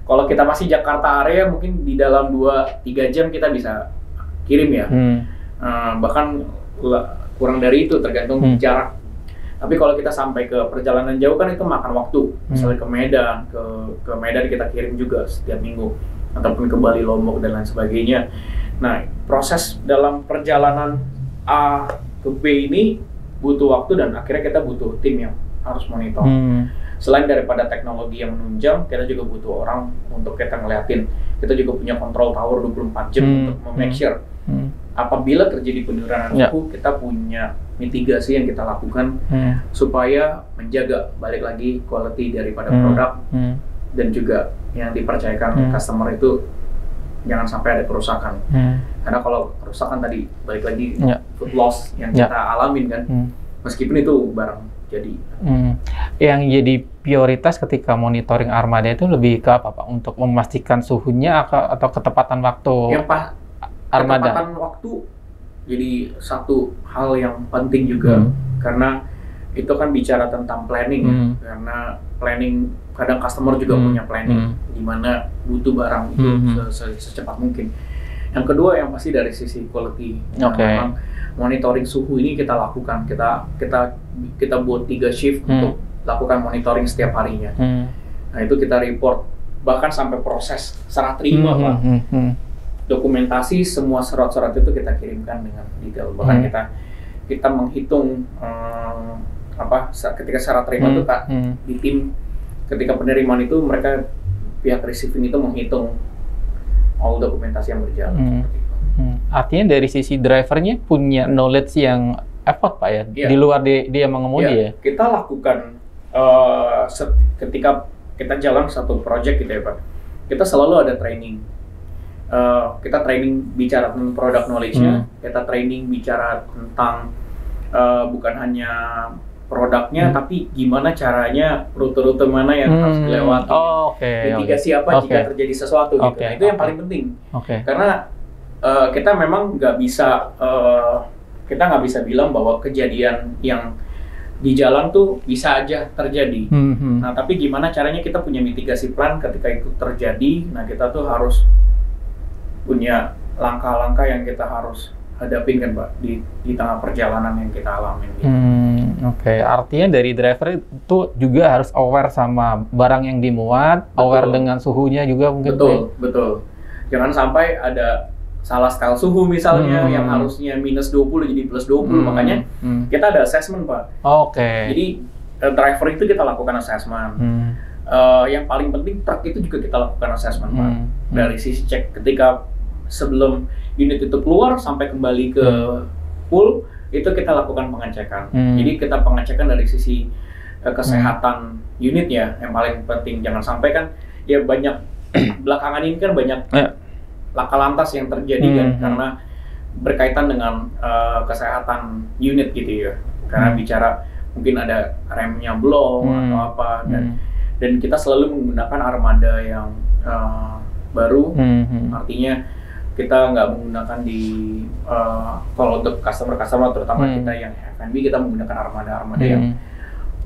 Kalau kita masih Jakarta area mungkin di dalam 2-3 jam kita bisa kirim ya. Bahkan kurang dari itu tergantung jarak. Tapi kalau kita sampai ke perjalanan jauh kan itu makan waktu. Misalnya ke Medan, ke Medan kita kirim juga setiap minggu, ataupun ke Bali, Lombok dan lain sebagainya. Nah, proses dalam perjalanan A ke B ini butuh waktu dan akhirnya kita butuh tim yang harus monitor. Selain daripada teknologi yang menunjang, kita juga butuh orang untuk kita ngeliatin. Kita juga punya control tower 24 jam untuk make sure apabila terjadi penurunan suhu, kita punya mitigasi yang kita lakukan supaya menjaga balik lagi quality daripada produk dan juga yang dipercayakan customer itu jangan sampai ada kerusakan. Karena kalau kerusakan tadi balik lagi food loss yang kita alamin kan, meskipun itu barang jadi. Yang jadi prioritas ketika monitoring armada itu lebih ke apa Pak? Untuk memastikan suhunya atau ketepatan waktu? Yang armada. Ketepatan waktu jadi satu hal yang penting juga, karena itu kan bicara tentang planning ya. Karena planning kadang customer juga punya planning di mana butuh barang itu secepat mungkin. Yang kedua yang pasti dari sisi quality. Memang monitoring suhu ini kita lakukan. Kita buat 3 shift untuk lakukan monitoring setiap harinya. Nah itu kita report, bahkan sampai proses serah terima Pak. Dokumentasi semua surat-surat itu kita kirimkan dengan detail. Bahkan kita menghitung ketika serah terima itu Kak, di tim ketika penerimaan itu mereka pihak receiving itu menghitung all dokumentasi yang berjalan. Seperti itu. Artinya dari sisi drivernya punya knowledge yang effort Pak ya, di luar dia mengemudi ya? Kita lakukan ketika kita jalan satu project gitu ya Pak, kita selalu ada training. Kita training bicara tentang product knowledge-nya, kita training bicara tentang bukan hanya produknya, tapi gimana caranya, rute-rute mana yang harus dilewati, mitigasi apa jika terjadi sesuatu gitu. Nah, itu yang paling penting. Karena kita memang nggak bisa bilang bahwa kejadian yang di jalan tuh bisa aja terjadi. Nah, tapi gimana caranya kita punya mitigasi plan ketika itu terjadi. Nah, kita tuh harus punya langkah-langkah yang kita harus hadapin kan Pak di tengah perjalanan yang kita alami. Artinya dari driver itu juga harus aware sama barang yang dimuat, aware dengan suhunya juga mungkin. Betul. Jangan sampai ada salah style suhu misalnya yang harusnya -20 jadi +20, makanya kita ada assessment Pak. Jadi driver itu kita lakukan assessment. Yang paling penting truk itu juga kita lakukan assessment Pak. Dari sisi cek ketika sebelum unit itu keluar sampai kembali ke pool, itu kita lakukan pengecekan. Jadi kita pengecekan dari sisi kesehatan unit ya, yang paling penting. Jangan sampai kan ya banyak belakangan ini kan banyak laka lantas yang terjadi kan karena berkaitan dengan kesehatan unit gitu ya. Karena bicara mungkin ada remnya blong atau apa, dan kita selalu menggunakan armada yang baru. Artinya kita nggak menggunakan kalau untuk customer terutama kita yang F&B, kita menggunakan armada yang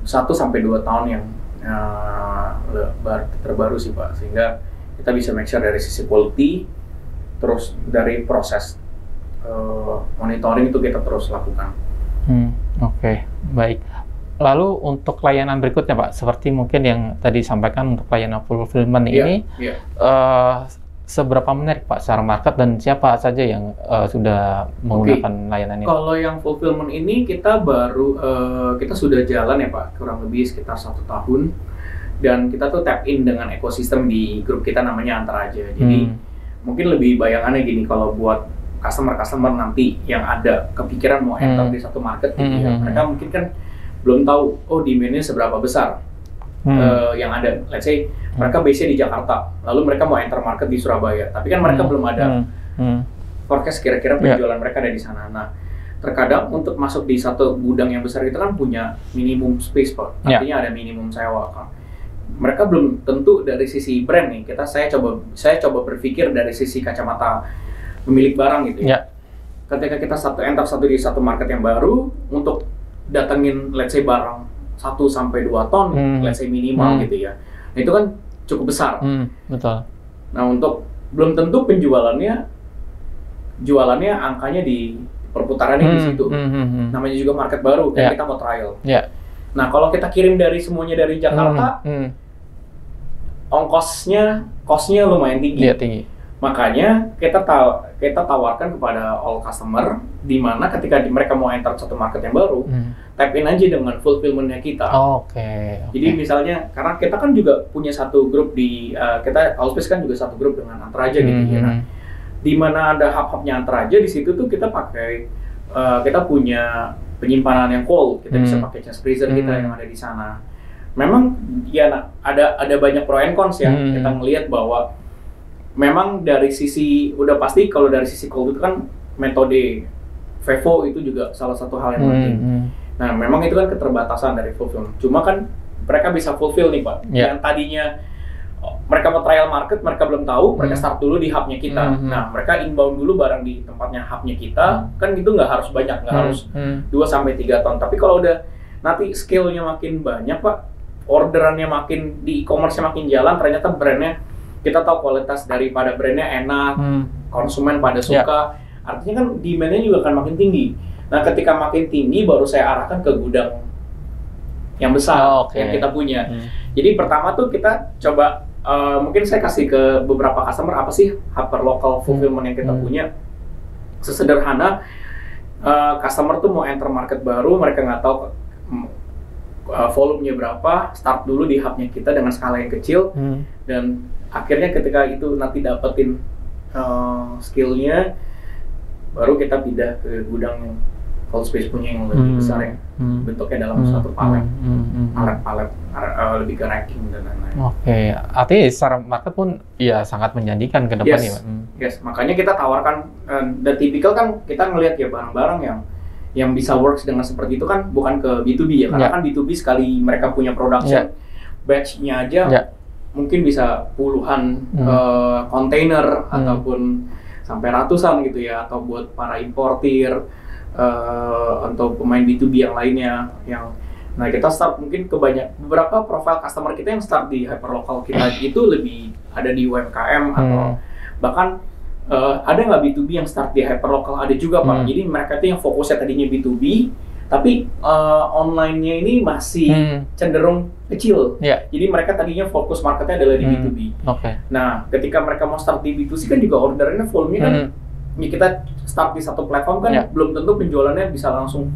1-2 tahun yang terbaru sih Pak, sehingga kita bisa make sure dari sisi quality, terus dari proses monitoring itu kita terus lakukan. Baik. Lalu untuk layanan berikutnya Pak, seperti mungkin yang tadi disampaikan untuk layanan fulfillment ini, seberapa menarik Pak secara market dan siapa saja yang sudah menggunakan layanan ini? Kalau yang fulfillment ini kita sudah jalan ya Pak, kurang lebih sekitar 1 tahun, dan kita tuh tap in dengan ekosistem di grup kita namanya Antar Aja. Jadi mungkin lebih bayangannya gini, kalau buat customer nanti yang ada kepikiran mau enter di satu market gitu ya, mereka mungkin kan belum tahu demand-nya seberapa besar yang ada. Let's say mereka base-nya di Jakarta, lalu mereka mau enter market di Surabaya, tapi kan mereka belum ada forecast kira-kira penjualan mereka ada di sana. Nah, terkadang untuk masuk di satu gudang yang besar itu kan punya minimum space, Pak. Artinya ada minimum sewa, kan. Mereka belum tentu dari sisi brand nih. Saya coba berpikir dari sisi kacamata pemilik barang gitu ya. Ketika kita enter di satu market yang baru, untuk datengin let's say barang 1 sampai 2 ton, let's say minimal gitu ya. Nah, itu kan cukup besar. Betul. Nah, untuk belum tentu jualannya angkanya di perputarannya di situ. Namanya juga market baru, kan kita mau trial. Nah, kalau kita kirim semuanya dari Jakarta, cost-nya lumayan tinggi. Makanya kita tawarkan kepada all customer, di mana ketika mereka mau enter satu market yang baru, tap in aja dengan fulfillment-nya kita. Jadi misalnya, karena kita kan juga punya satu grup kita Allspace kan juga satu grup dengan Antaraja gitu ya. Nah, di mana ada hub-hubnya Antaraja, di situ tuh kita pakai kita punya penyimpanan yang cold, kita bisa pakai chest freezer kita yang ada di sana. Memang ya ada banyak pro and cons ya. Kita ngelihat bahwa memang dari sisi udah pasti kalau dari sisi cold itu kan metode FIFO itu juga salah satu hal yang penting. Nah, memang itu kan keterbatasan dari fulfillment. Cuma kan mereka bisa fulfill nih, Pak. Yang tadinya mereka mau trial market, mereka belum tahu, mereka start dulu di hubnya kita. Nah, mereka inbound dulu barang di tempatnya hubnya kita, kan itu nggak harus banyak, nggak harus 2-3 ton. Tapi kalau udah nanti scale-nya makin banyak, Pak, orderannya makin di e-commerce-nya makin jalan, ternyata brandnya kita tahu kualitas daripada brandnya enak, konsumen pada suka, artinya kan demand-nya juga akan makin tinggi. Nah, ketika makin tinggi baru saya arahkan ke gudang yang besar yang kita punya. Jadi pertama tuh kita coba, mungkin saya kasih ke beberapa customer apa sih hyperlocal fulfillment yang kita punya. Sesederhana, customer tuh mau enter market baru, mereka nggak tahu volumenya berapa, start dulu di hubnya kita dengan skala yang kecil, dan akhirnya ketika itu nanti dapetin skillnya, baru kita pindah ke gudang yang Allspace punya yang lebih besar yang bentuknya dalam satu palet, palet lebih ke racking dan lain-lain. Artinya secara market pun ya sangat menjanjikan ke depan ya. Yes, makanya kita tawarkan, dan tipikal kan kita ngelihat ya barang-barang yang bisa works dengan seperti itu kan bukan ke B2B ya, karena kan B2B sekali mereka punya production batch-nya aja mungkin bisa puluhan kontainer ataupun sampai ratusan gitu ya, atau buat para importir atau pemain B2B yang lainnya nah kita start mungkin ke beberapa profil customer kita yang start di hyperlocal kita itu lebih ada di UMKM atau bahkan ada nggak B2B yang start di hyperlocal, ada juga Pak. Jadi mereka itu yang fokusnya tadinya B2B tapi online-nya ini masih cenderung kecil. Jadi mereka tadinya fokus marketnya adalah di B2B. Nah, ketika mereka mau start di B2C kan juga orderannya volume-nya kan ya kita start di satu platform kan belum tentu penjualannya bisa langsung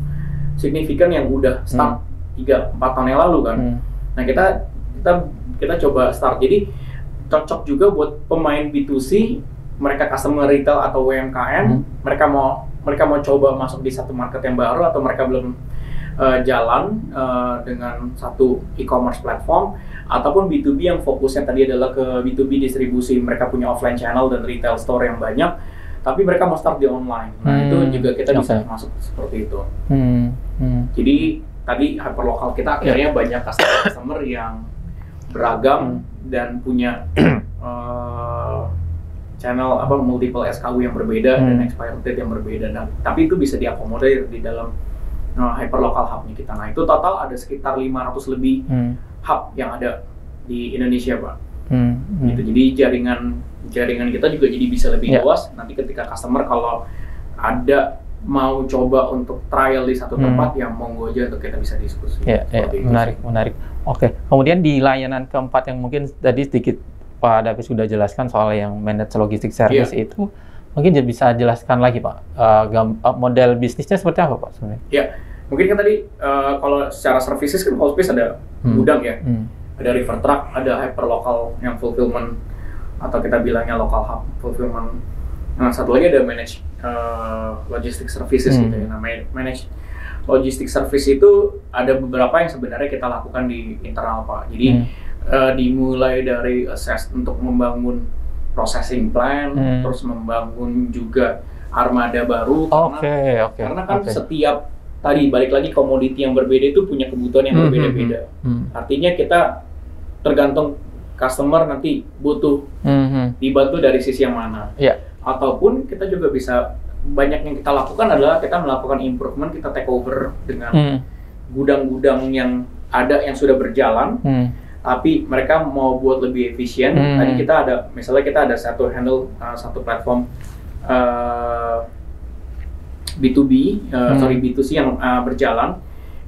signifikan yang udah start 3-4 tahun yang lalu kan. Nah, kita coba start. Jadi cocok juga buat pemain B2C, mereka customer retail atau UMKM, mereka mau coba masuk di satu market yang baru atau mereka belum jalan dengan satu e-commerce platform, ataupun B2B yang fokusnya tadi adalah ke B2B distribusi, mereka punya offline channel dan retail store yang banyak, tapi mereka mau start di online. Nah, itu juga kita bisa masuk seperti itu. Jadi tadi hyperlocal kita akhirnya banyak customer yang beragam dan punya channel multiple SKU yang berbeda dan expiry date yang berbeda. Nah, tapi itu bisa diakomodir di dalam hyperlocal hubnya kita. Nah, itu total ada sekitar 500 lebih hub yang ada di Indonesia, Pak. Gitu. Jadi jaringan kita juga jadi bisa lebih luas. Nanti ketika customer kalau ada mau coba untuk trial di satu tempat, yang monggo aja untuk kita bisa diskusi. Menarik. Kemudian di layanan keempat yang mungkin tadi sedikit Pak David sudah jelaskan soal yang managed logistic service itu, mungkin bisa jelaskan lagi Pak, model bisnisnya seperti apa Pak sebenarnya? Mungkin kan tadi kalau secara services kan Allspace ada gudang ya, ada river truck, ada hyperlocal yang fulfillment atau kita bilangnya local hub fulfillment. Nah, satu lagi ada managed logistic services gitu ya, namanya managed logistik service itu ada beberapa yang sebenarnya kita lakukan di internal Pak. Jadi dimulai dari assess untuk membangun processing plan, terus membangun juga armada baru karena kan setiap tadi balik lagi komoditi yang berbeda itu punya kebutuhan yang berbeda-beda. Artinya kita tergantung customer nanti butuh dibantu dari sisi yang mana. Ataupun kita juga bisa banyak yang kita lakukan adalah kita melakukan improvement, kita take over dengan gudang-gudang yang ada yang sudah berjalan, tapi mereka mau buat lebih efisien. Tadi kita ada, misalnya kita ada satu handle, satu platform B2B, B2C yang berjalan,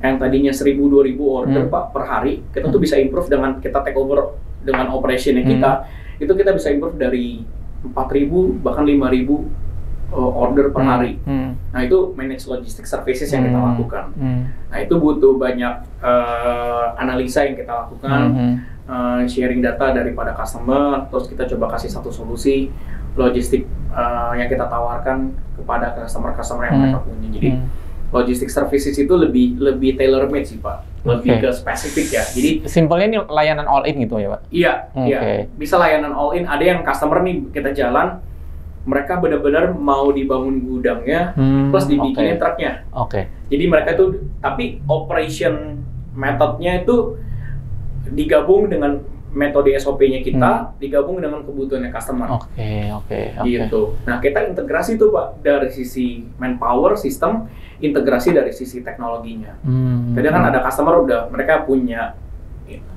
yang tadinya 1.000-2.000 order Pak per hari, kita tuh bisa improve dengan kita take over dengan operationnya kita, itu kita bisa improve dari 4.000 bahkan 5.000 order per hari. Nah itu manage logistic services yang kita lakukan. Nah itu butuh banyak analisa yang kita lakukan, sharing data daripada customer, terus kita coba kasih satu solusi logistik yang kita tawarkan kepada customer yang mereka punya. Jadi logistic services itu lebih tailor made sih Pak, lebih ke spesifik ya. Jadi simpelnya ini layanan all in gitu ya Pak? Iya, bisa layanan all in. Ada yang customer nih kita jalan, mereka benar-benar mau dibangun gudangnya plus dibikinin truknya. Jadi mereka itu, tapi operation metodnya itu digabung dengan metode SOP-nya kita, digabung dengan kebutuhannya customer. Gitu. Nah kita integrasi tuh Pak dari sisi manpower sistem, integrasi dari sisi teknologinya. Kadang kan ada customer mereka punya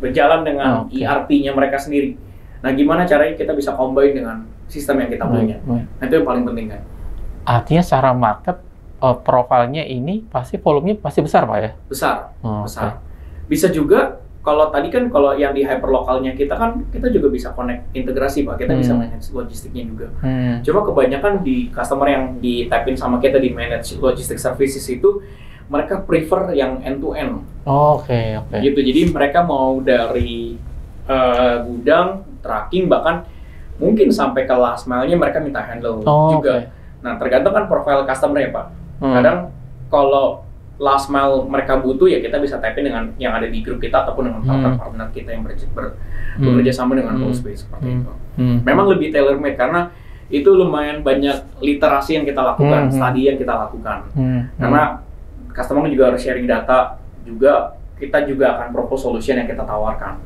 berjalan dengan ERP-nya mereka sendiri. Nah gimana caranya kita bisa combine dengan sistem yang kita punya. Nah itu yang paling penting kan. Artinya secara market profilnya ini pasti volumenya pasti besar Pak ya? Besar. Bisa juga kalau tadi kan kalau yang di hyperlokalnya kita kan kita juga bisa connect integrasi Pak, kita bisa manage logistiknya juga. Cuma kebanyakan di customer yang di tap-in sama kita di manage logistic services itu mereka prefer yang end to end. Gitu. Jadi mereka mau dari gudang, tracking, bahkan mungkin sampai ke last mile-nya mereka minta handle juga. Nah tergantung kan profile customer ya Pak. Kadang kalau last mile mereka butuh ya kita bisa tap in dengan yang ada di grup kita ataupun dengan partner kita yang bekerja sama dengan Coolspace seperti itu. Memang lebih tailor made karena itu lumayan banyak literasi yang kita lakukan, studi yang kita lakukan. Karena customer juga harus sharing data juga, kita juga akan propose solution yang kita tawarkan.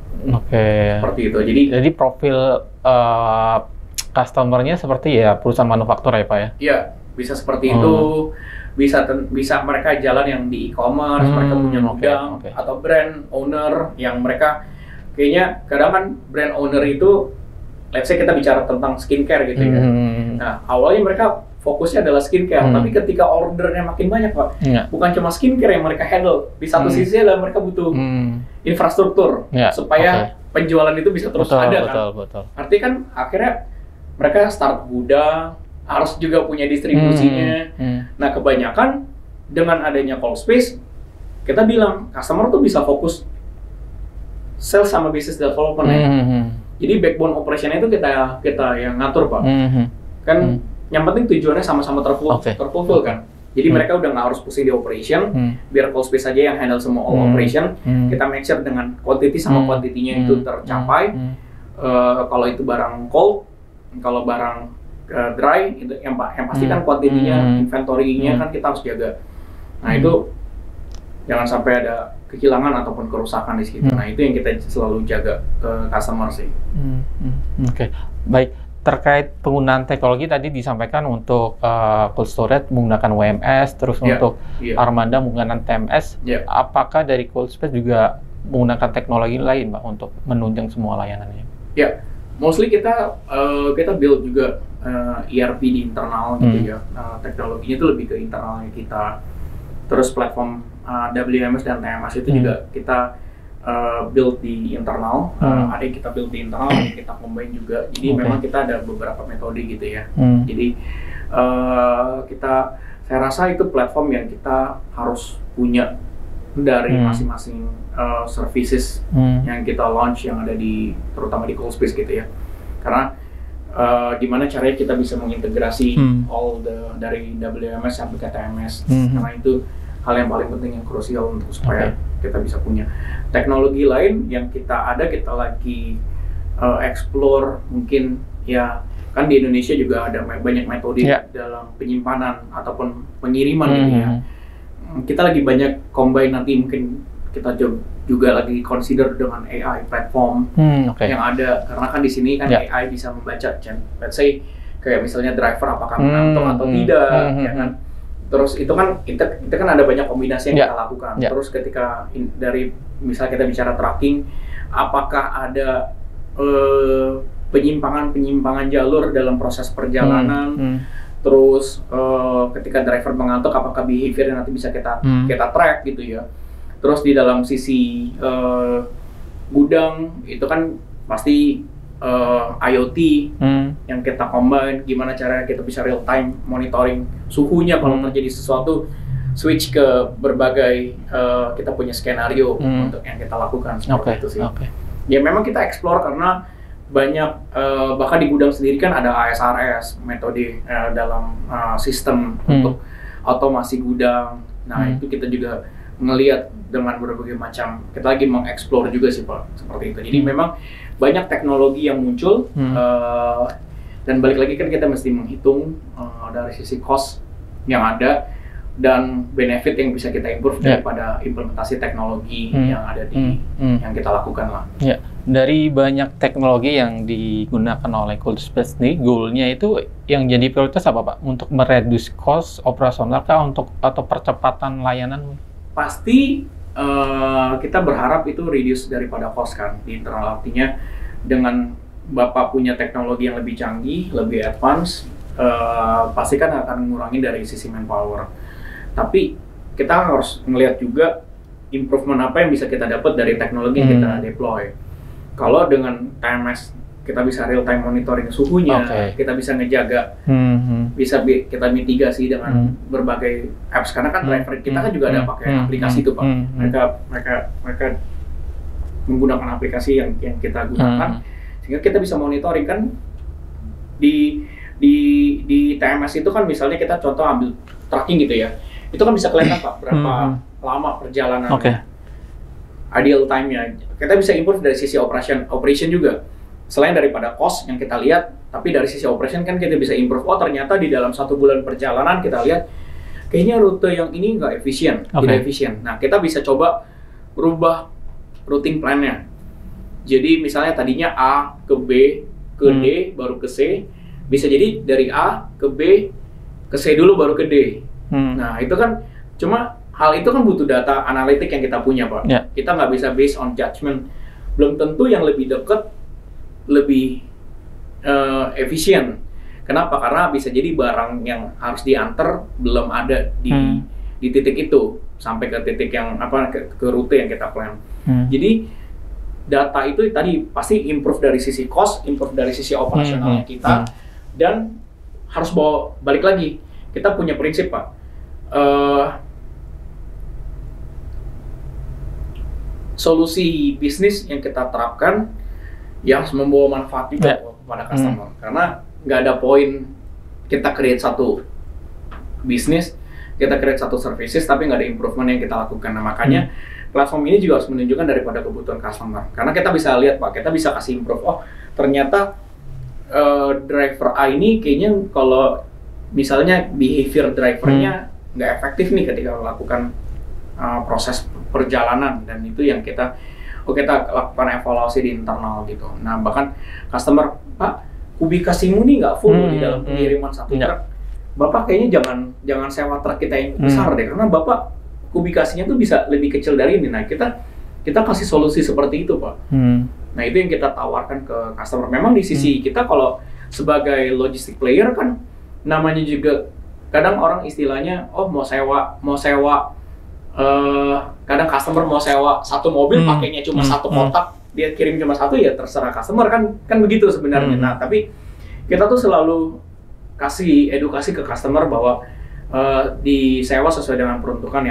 Seperti itu. Jadi profil customer-nya seperti ya perusahaan manufaktur ya Pak ya? Iya, bisa seperti itu. Bisa mereka jalan yang di e-commerce, mereka punya gudang, atau brand owner yang mereka kayaknya kadang kan brand owner itu, let's say kita bicara tentang skincare gitu ya. Nah awalnya mereka fokusnya adalah skincare, tapi ketika ordernya makin banyak Pak, bukan cuma skincare yang mereka handle. Di satu sisi adalah mereka butuh infrastruktur supaya penjualan itu bisa terus ada kan. Artinya kan akhirnya mereka start gudang, harus juga punya distribusinya. Nah kebanyakan dengan adanya Coolspace, kita bilang customer tuh bisa fokus sales sama business development ya. Jadi backbone operation-nya itu kita yang ngatur Pak. Kan yang penting tujuannya sama-sama terfulfill kan. Jadi mereka udah nggak harus pusing di operation, biar Coolspace aja yang handle semua all operation. Kita make sure dengan quantity sama quantity-nya itu tercapai. Kalau itu barang cold, kalau barang dry itu yang pasti kan kuantitinya, inventory-nya kan kita harus jaga. Nah itu jangan sampai ada kehilangan ataupun kerusakan di situ. Nah itu yang kita selalu jaga ke customer sih. Baik. Terkait penggunaan teknologi tadi disampaikan untuk cold storage menggunakan WMS, terus untuk armada menggunakan TMS. Apakah dari Coolspace juga menggunakan teknologi lain Pak untuk menunjang semua layanannya? Mostly kita build juga ERP di internal gitu ya. Teknologinya itu lebih ke internalnya kita. Terus platform WMS dan TMS itu juga kita build di internal. Ada yang kita build di internal, ada yang kita combine juga. Jadi memang kita ada beberapa metode gitu ya. Jadi saya rasa itu platform yang kita harus punya dari masing-masing services yang kita launch yang ada terutama di Coolspace gitu ya. Karena gimana caranya kita bisa mengintegrasi dari WMS sampai ke TMS. Karena itu hal yang paling penting yang krusial untuk supaya kita bisa punya. Teknologi lain yang kita lagi explore mungkin ya, kan di Indonesia juga ada banyak metode dalam penyimpanan ataupun pengiriman gitu ya. Kita lagi banyak combine, nanti mungkin kita juga lagi consider dengan AI platform yang ada, karena kan di sini kan AI bisa membaca, let's say kayak misalnya driver apakah mengantuk atau tidak, ya kan. Terus itu kan kita kan ada banyak kombinasi yang kita lakukan. Terus ketika dari misalnya kita bicara tracking, apakah ada penyimpangan jalur dalam proses perjalanan. Terus ketika driver mengantuk, apakah behavior nanti bisa kita track gitu ya. Terus di dalam sisi gudang itu kan pasti IoT yang kita combine, gimana caranya kita bisa real time monitoring suhunya kalau terjadi sesuatu, switch ke berbagai kita punya skenario untuk yang kita lakukan seperti itu sih. Ya memang kita explore karena banyak bahkan di gudang sendiri kan ada ASRS metode dalam sistem untuk otomasi gudang. Nah itu kita juga ngelihat dengan berbagai macam, kita lagi mengeksplor juga sih Pak, seperti itu. Jadi memang banyak teknologi yang muncul dan balik lagi kan kita mesti menghitung dari sisi cost yang ada dan benefit yang bisa kita improve daripada implementasi teknologi yang ada di yang kita lakukan lah. Ya, dari banyak teknologi yang digunakan oleh Cold Space nih, goalnya itu yang jadi prioritas apa Pak? Untuk mereduce cost operasional kah untuk atau percepatan layanan? Pasti kita berharap itu reduce daripada cost kan di internal, artinya dengan Bapak punya teknologi yang lebih canggih, lebih advance, pasti kan akan mengurangi dari sisi manpower. Tapi kita harus melihat juga improvement apa yang bisa kita dapat dari teknologi yang kita deploy. Kalau dengan TMS kita bisa real time monitoring suhunya, kita bisa ngejaga, bisa kita mitigasi dengan berbagai apps, karena kan driver kita kan juga ada pakai aplikasi itu Pak. Mereka menggunakan aplikasi yang kita gunakan, sehingga kita bisa monitoring kan di TMS itu kan, misalnya kita contoh ambil tracking gitu ya, itu kan bisa kelihatan Pak berapa lama perjalanan, ideal time-nya. Kita bisa improve dari sisi operation juga. Selain daripada cost yang kita lihat, tapi dari sisi operation kan kita bisa improve. Oh ternyata di dalam 1 bulan perjalanan kita lihat kayaknya rute yang ini nggak efisien, tidak efisien. Nah kita bisa coba rubah routing plan-nya. Jadi misalnya tadinya A ke B ke D baru ke C, bisa jadi dari A ke B ke C dulu baru ke D. Nah itu kan cuma hal itu kan butuh data analitik yang kita punya Pak. Kita nggak bisa based on judgment. Belum tentu yang lebih dekat lebih efisien. Kenapa? Karena bisa jadi barang yang harus diantar belum ada di titik itu sampai ke titik yang ke rute yang kita plan. Jadi data itu tadi pasti improve dari sisi cost, improve dari sisi operasionalnya kita, dan harus bawa balik lagi. Kita punya prinsip Pak. Solusi bisnis yang kita terapkan yang membawa manfaat juga kepada customer, karena nggak ada poin kita create satu bisnis, kita create satu services tapi nggak ada improvement yang kita lakukan. Nah makanya platform ini juga harus menunjukkan daripada kebutuhan customer, karena kita bisa lihat Pak, kita bisa kasih improve, oh ternyata driver A ini kayaknya kalau misalnya behavior drivernya nggak efektif nih ketika melakukan proses perjalanan, dan itu yang kita lakukan evaluasi di internal gitu. Nah bahkan customer, Pak kubikasimu nih nggak full di dalam pengiriman satu truk. Bapak kayaknya jangan sewa truk kita yang besar deh, karena Bapak kubikasinya tuh bisa lebih kecil dari ini. Nah kita kasih solusi seperti itu Pak. Nah itu yang kita tawarkan ke customer. Memang di sisi kita kalau sebagai logistic player kan namanya juga kadang orang istilahnya mau sewa kadang customer mau sewa satu mobil pakainya cuma satu kotak, dia kirim cuma satu, ya terserah customer kan begitu sebenarnya. Nah tapi kita tuh selalu kasih edukasi ke customer bahwa disewa sesuai dengan peruntukan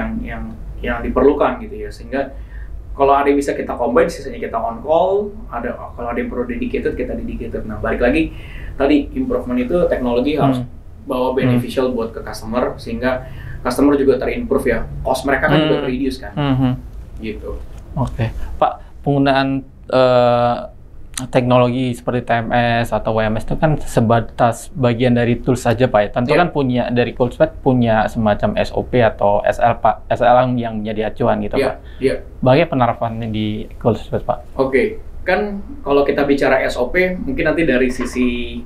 yang diperlukan gitu ya, sehingga kalau ada yang bisa kita combine, sisanya kita on call, kalau ada yang perlu dedicated kita dedicated. Nah balik lagi tadi improvement itu teknologi harus bawa beneficial buat ke customer, sehingga customer juga terimprove ya, cost mereka kan juga reduce kan, gitu. Oke, Pak, penggunaan teknologi seperti TMS atau WMS itu kan sebatas bagian dari tools saja, Pak. Tentu kan punya dari Coolspace punya semacam SOP atau SL, Pak, SL yang menjadi acuan gitu, Pak. Bagaimana penerapannya di Coolspace, Pak? Oke, kan kalau kita bicara SOP, mungkin nanti dari sisi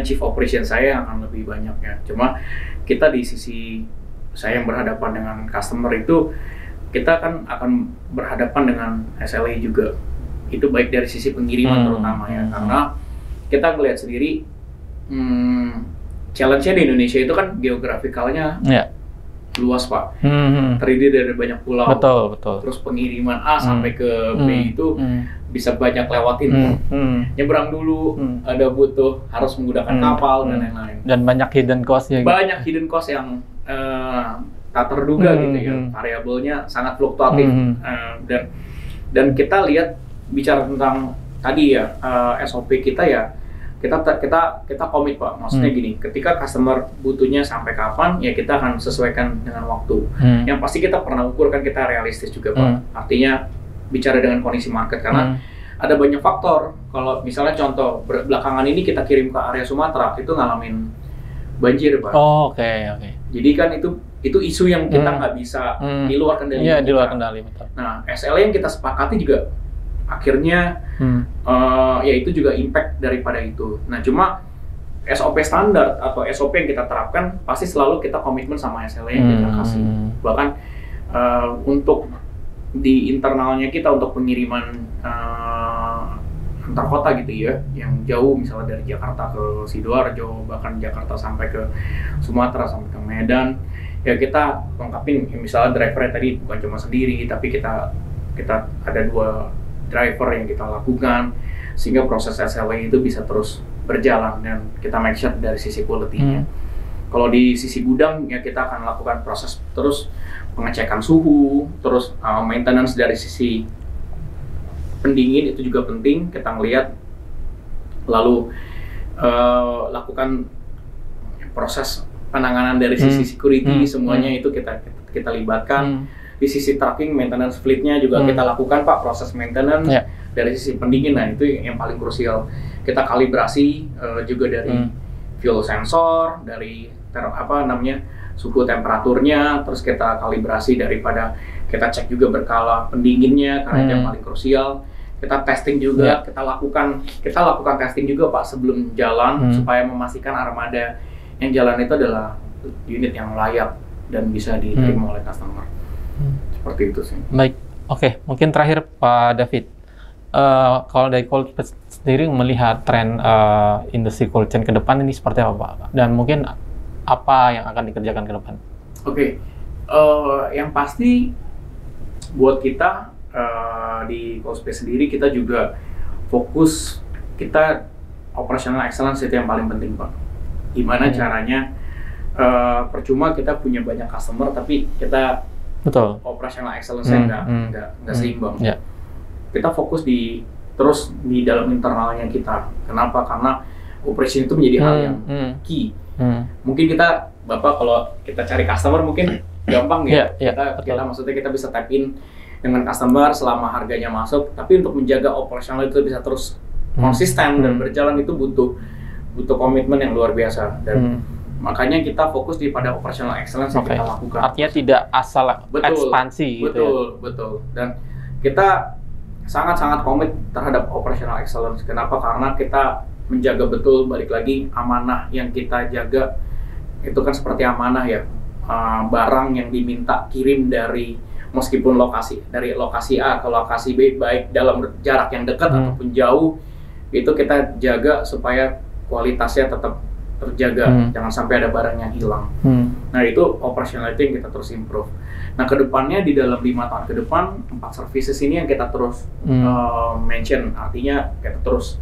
Chief Operation saya akan lebih banyak ya. Cuma kita di sisi saya yang berhadapan dengan customer itu, kita kan akan berhadapan dengan SLA juga. Itu baik dari sisi pengiriman terutama ya, karena kita melihat sendiri challenge-nya di Indonesia itu kan geografikalnya luas, Pak. Terdiri dari banyak pulau. Betul. Terus pengiriman A sampai ke B itu bisa banyak lewatin. Nyebrang dulu, ada butuh harus menggunakan kapal dan lain-lain. Dan banyak hidden cost-nya. Banyak hidden cost yang tak terduga gitu ya. Variabelnya sangat fluktuatif. Dan kita lihat bicara tentang tadi ya SOP kita ya, kita komit, Pak. Maksudnya gini, ketika customer butuhnya sampai kapan ya kita akan sesuaikan dengan waktu. Yang pasti kita pernah ukur kan, kita realistis juga, Pak. Artinya bicara dengan kondisi market, karena ada banyak faktor. Kalau misalnya contoh belakangan ini kita kirim ke area Sumatera itu ngalamin banjir, Pak. Oke. Jadi kan itu isu yang kita nggak bisa di luar kendali. Iya, di luar kendali, betul. Nah, SLA yang kita sepakati juga akhirnya ya itu juga impact daripada itu. Nah, cuma SOP standar atau SOP yang kita terapkan pasti selalu kita komitmen sama SLA yang kita kasih. Bahkan untuk di internalnya kita untuk pengiriman antar kota gitu ya, yang jauh misalnya dari Jakarta ke Sidoarjo, bahkan Jakarta sampai ke Sumatera sampai ke Medan, ya kita lengkapin misalnya drivernya tadi bukan cuma sendiri, tapi kita ada 2 driver yang kita lakukan sehingga proses SLA itu bisa terus berjalan dan kita make sure dari sisi quality-nya. Kalau di sisi gudang ya kita akan lakukan proses terus pengecekan suhu, terus maintenance dari sisi pendingin itu juga penting kita ngelihat, lalu lakukan proses penanganan dari sisi security, semuanya itu kita libatkan. Di sisi tracking, maintenance fleet-nya juga kita lakukan, Pak, proses maintenance. Dari sisi pendingin, nah itu yang paling krusial. Kita kalibrasi juga dari fuel sensor, dari suhu temperaturnya, terus kita kalibrasi daripada kita cek juga berkala pendinginnya karena itu yang paling krusial. Kita testing juga, kita lakukan testing juga, Pak, sebelum jalan supaya memastikan armada yang jalan itu adalah unit yang layak dan bisa diterima oleh customer. Seperti itu sih. Baik, oke. Mungkin terakhir Pak David, kalau dari Coolspace sendiri melihat tren industri cold chain ke depan ini seperti apa, Pak? Dan mungkin apa yang akan dikerjakan ke depan? Oke, yang pasti buat kita di Coolspace sendiri kita juga fokus, kita operational excellence itu yang paling penting, Pak. Gimana caranya percuma kita punya banyak customer tapi kita operational excellence-nya nggak seimbang. Kita fokus terus di dalam internalnya kita. Kenapa? Karena operation itu menjadi hal yang key. Mungkin Bapak kalau kita cari customer mungkin gampang ya. Kita maksudnya kita bisa tap in dengan customer selama harganya masuk, tapi untuk menjaga operasional itu bisa terus konsisten dan berjalan itu butuh komitmen yang luar biasa. Dan makanya kita fokus pada operational excellence yang kita lakukan. Artinya tidak asal ekspansi gitu. Betul. Dan kita sangat-sangat komit terhadap operational excellence. Kenapa? Karena kita menjaga betul, balik lagi, amanah yang kita jaga itu kan seperti amanah ya. Barang yang diminta kirim meskipun dari lokasi A ke lokasi B, baik dalam jarak yang dekat ataupun jauh, itu kita jaga supaya kualitasnya tetap terjaga, jangan sampai ada barang yang hilang. Nah itu operationality yang kita terus improve. Nah kedepannya di dalam 5 tahun ke depan 4 services ini yang kita terus mention, artinya kita terus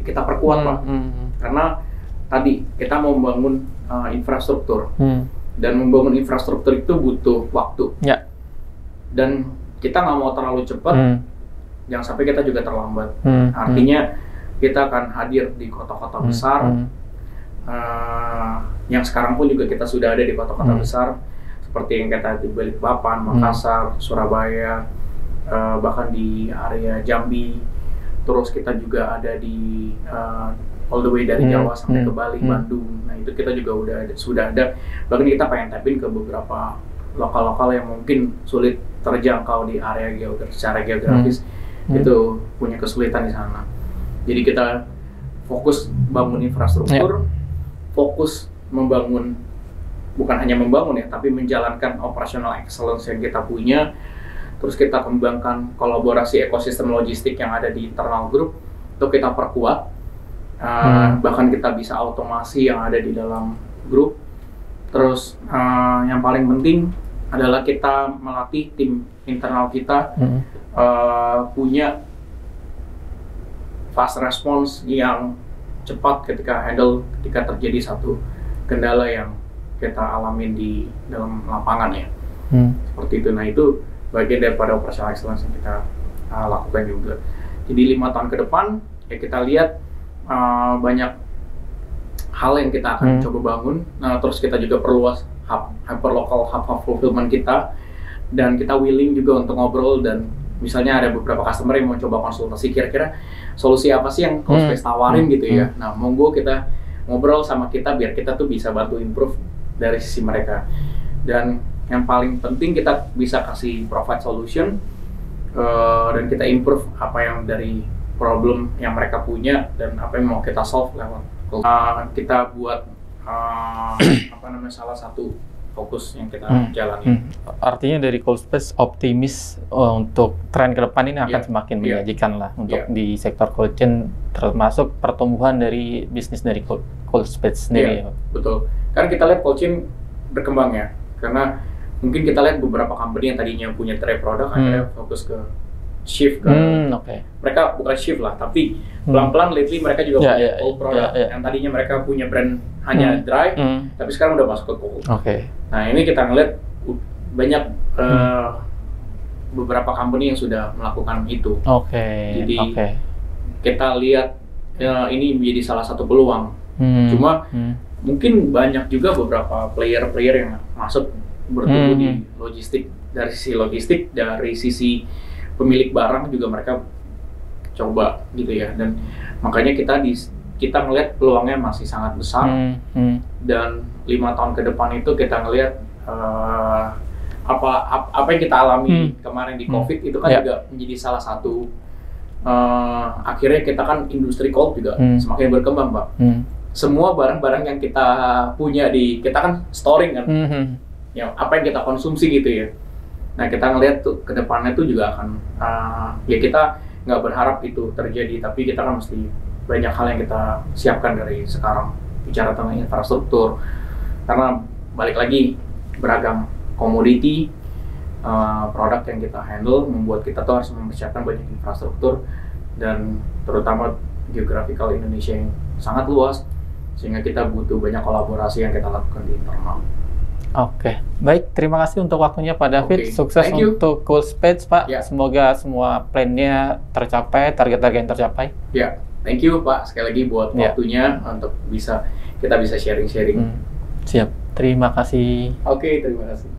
kita perkuat, Pak. Karena tadi kita mau membangun infrastruktur dan membangun infrastruktur itu butuh waktu. Dan kita nggak mau terlalu cepat, jangan sampai kita juga terlambat. Artinya kita akan hadir di kota-kota besar, yang sekarang pun juga kita sudah ada di kota-kota besar seperti yang kita di Balikpapan, Makassar, Surabaya, bahkan di area Jambi. Terus kita juga ada di all the way dari Jawa sampai ke Bali, Bandung. Nah itu kita juga sudah ada. Bahkan kita pengen tapin ke beberapa lokal-lokal yang mungkin sulit terjangkau di area secara geografis. Itu punya kesulitan di sana. Jadi kita fokus bangun infrastruktur, fokus membangun, bukan hanya membangun ya, tapi menjalankan operational excellence yang kita punya. Terus kita kembangkan kolaborasi ekosistem logistik yang ada di internal grup, itu kita perkuat. Bahkan kita bisa automasi yang ada di dalam grup. Terus yang paling penting adalah kita melatih tim internal kita punya fast response yang cepat ketika terjadi satu kendala yang kita alamin di dalam lapangan ya. Seperti itu. Nah itu bagian daripada operational excellence yang kita lakukan juga. Jadi 5 tahun ke depan ya kita lihat banyak hal yang kita akan coba bangun. Nah terus kita juga perluas hyperlocal hub fulfillment kita, dan kita willing juga untuk ngobrol, dan misalnya ada beberapa customer yang mau coba konsultasi kira-kira solusi apa sih yang Callspace tawarin gitu ya. Nah monggo kita ngobrol sama kita biar kita tuh bisa bantu improve dari sisi mereka. Dan yang paling penting kita bisa kasih provide solution dan kita improve apa yang dari problem yang mereka punya dan apa yang mau kita solve lewat kita buat salah satu fokus yang kita jalani. Artinya dari Callspace optimis untuk tren ke depan ini akan semakin menjanjikan lah untuk di sektor cold chain, termasuk pertumbuhan dari bisnis dari Callspace sendiri. Betul. Karena kita lihat cold chain berkembang ya, karena mungkin kita lihat beberapa company yang tadinya punya tray product akhirnya fokus ke shift ke mereka bukan shift lah, tapi pelan-pelan lately mereka juga punya cold product yang tadinya mereka punya brand hanya dry, tapi sekarang udah masuk ke cold. Nah ini kita ngeliat banyak beberapa company yang sudah melakukan itu. Jadi kita lihat ini menjadi salah satu peluang. Cuma mungkin banyak juga beberapa player-player yang masuk bertumbuh di logistik, dari sisi logistik, dari sisi pemilik barang juga mereka coba gitu ya, dan makanya kita ngelihat peluangnya masih sangat besar. Dan 5 tahun ke depan itu kita ngelihat apa yang kita alami kemarin di COVID itu kan juga menjadi salah satu akhirnya kita kan industri cold juga semakin berkembang, Pak. Semua barang-barang yang kita punya kita kan storing kan, ya apa yang kita konsumsi gitu ya. Nah kita ngelihat tuh ke depannya tuh juga akan ya kita nggak berharap itu terjadi, tapi kita kan mesti banyak hal yang kita siapkan dari sekarang bicara tentang infrastruktur, karena balik lagi beragam komoditi produk yang kita handle membuat kita tuh harus mempersiapkan banyak infrastruktur, dan terutama geographical Indonesia yang sangat luas, sehingga kita butuh banyak kolaborasi yang kita lakukan di internal. Baik, terima kasih untuk waktunya Pak David. Sukses untuk Callspace, Pak. Semoga semua plan-nya tercapai, target-target yang tercapai. Thank you Pak sekali lagi buat waktunya untuk kita bisa sharing-sharing. Siap, terima kasih. Terima kasih.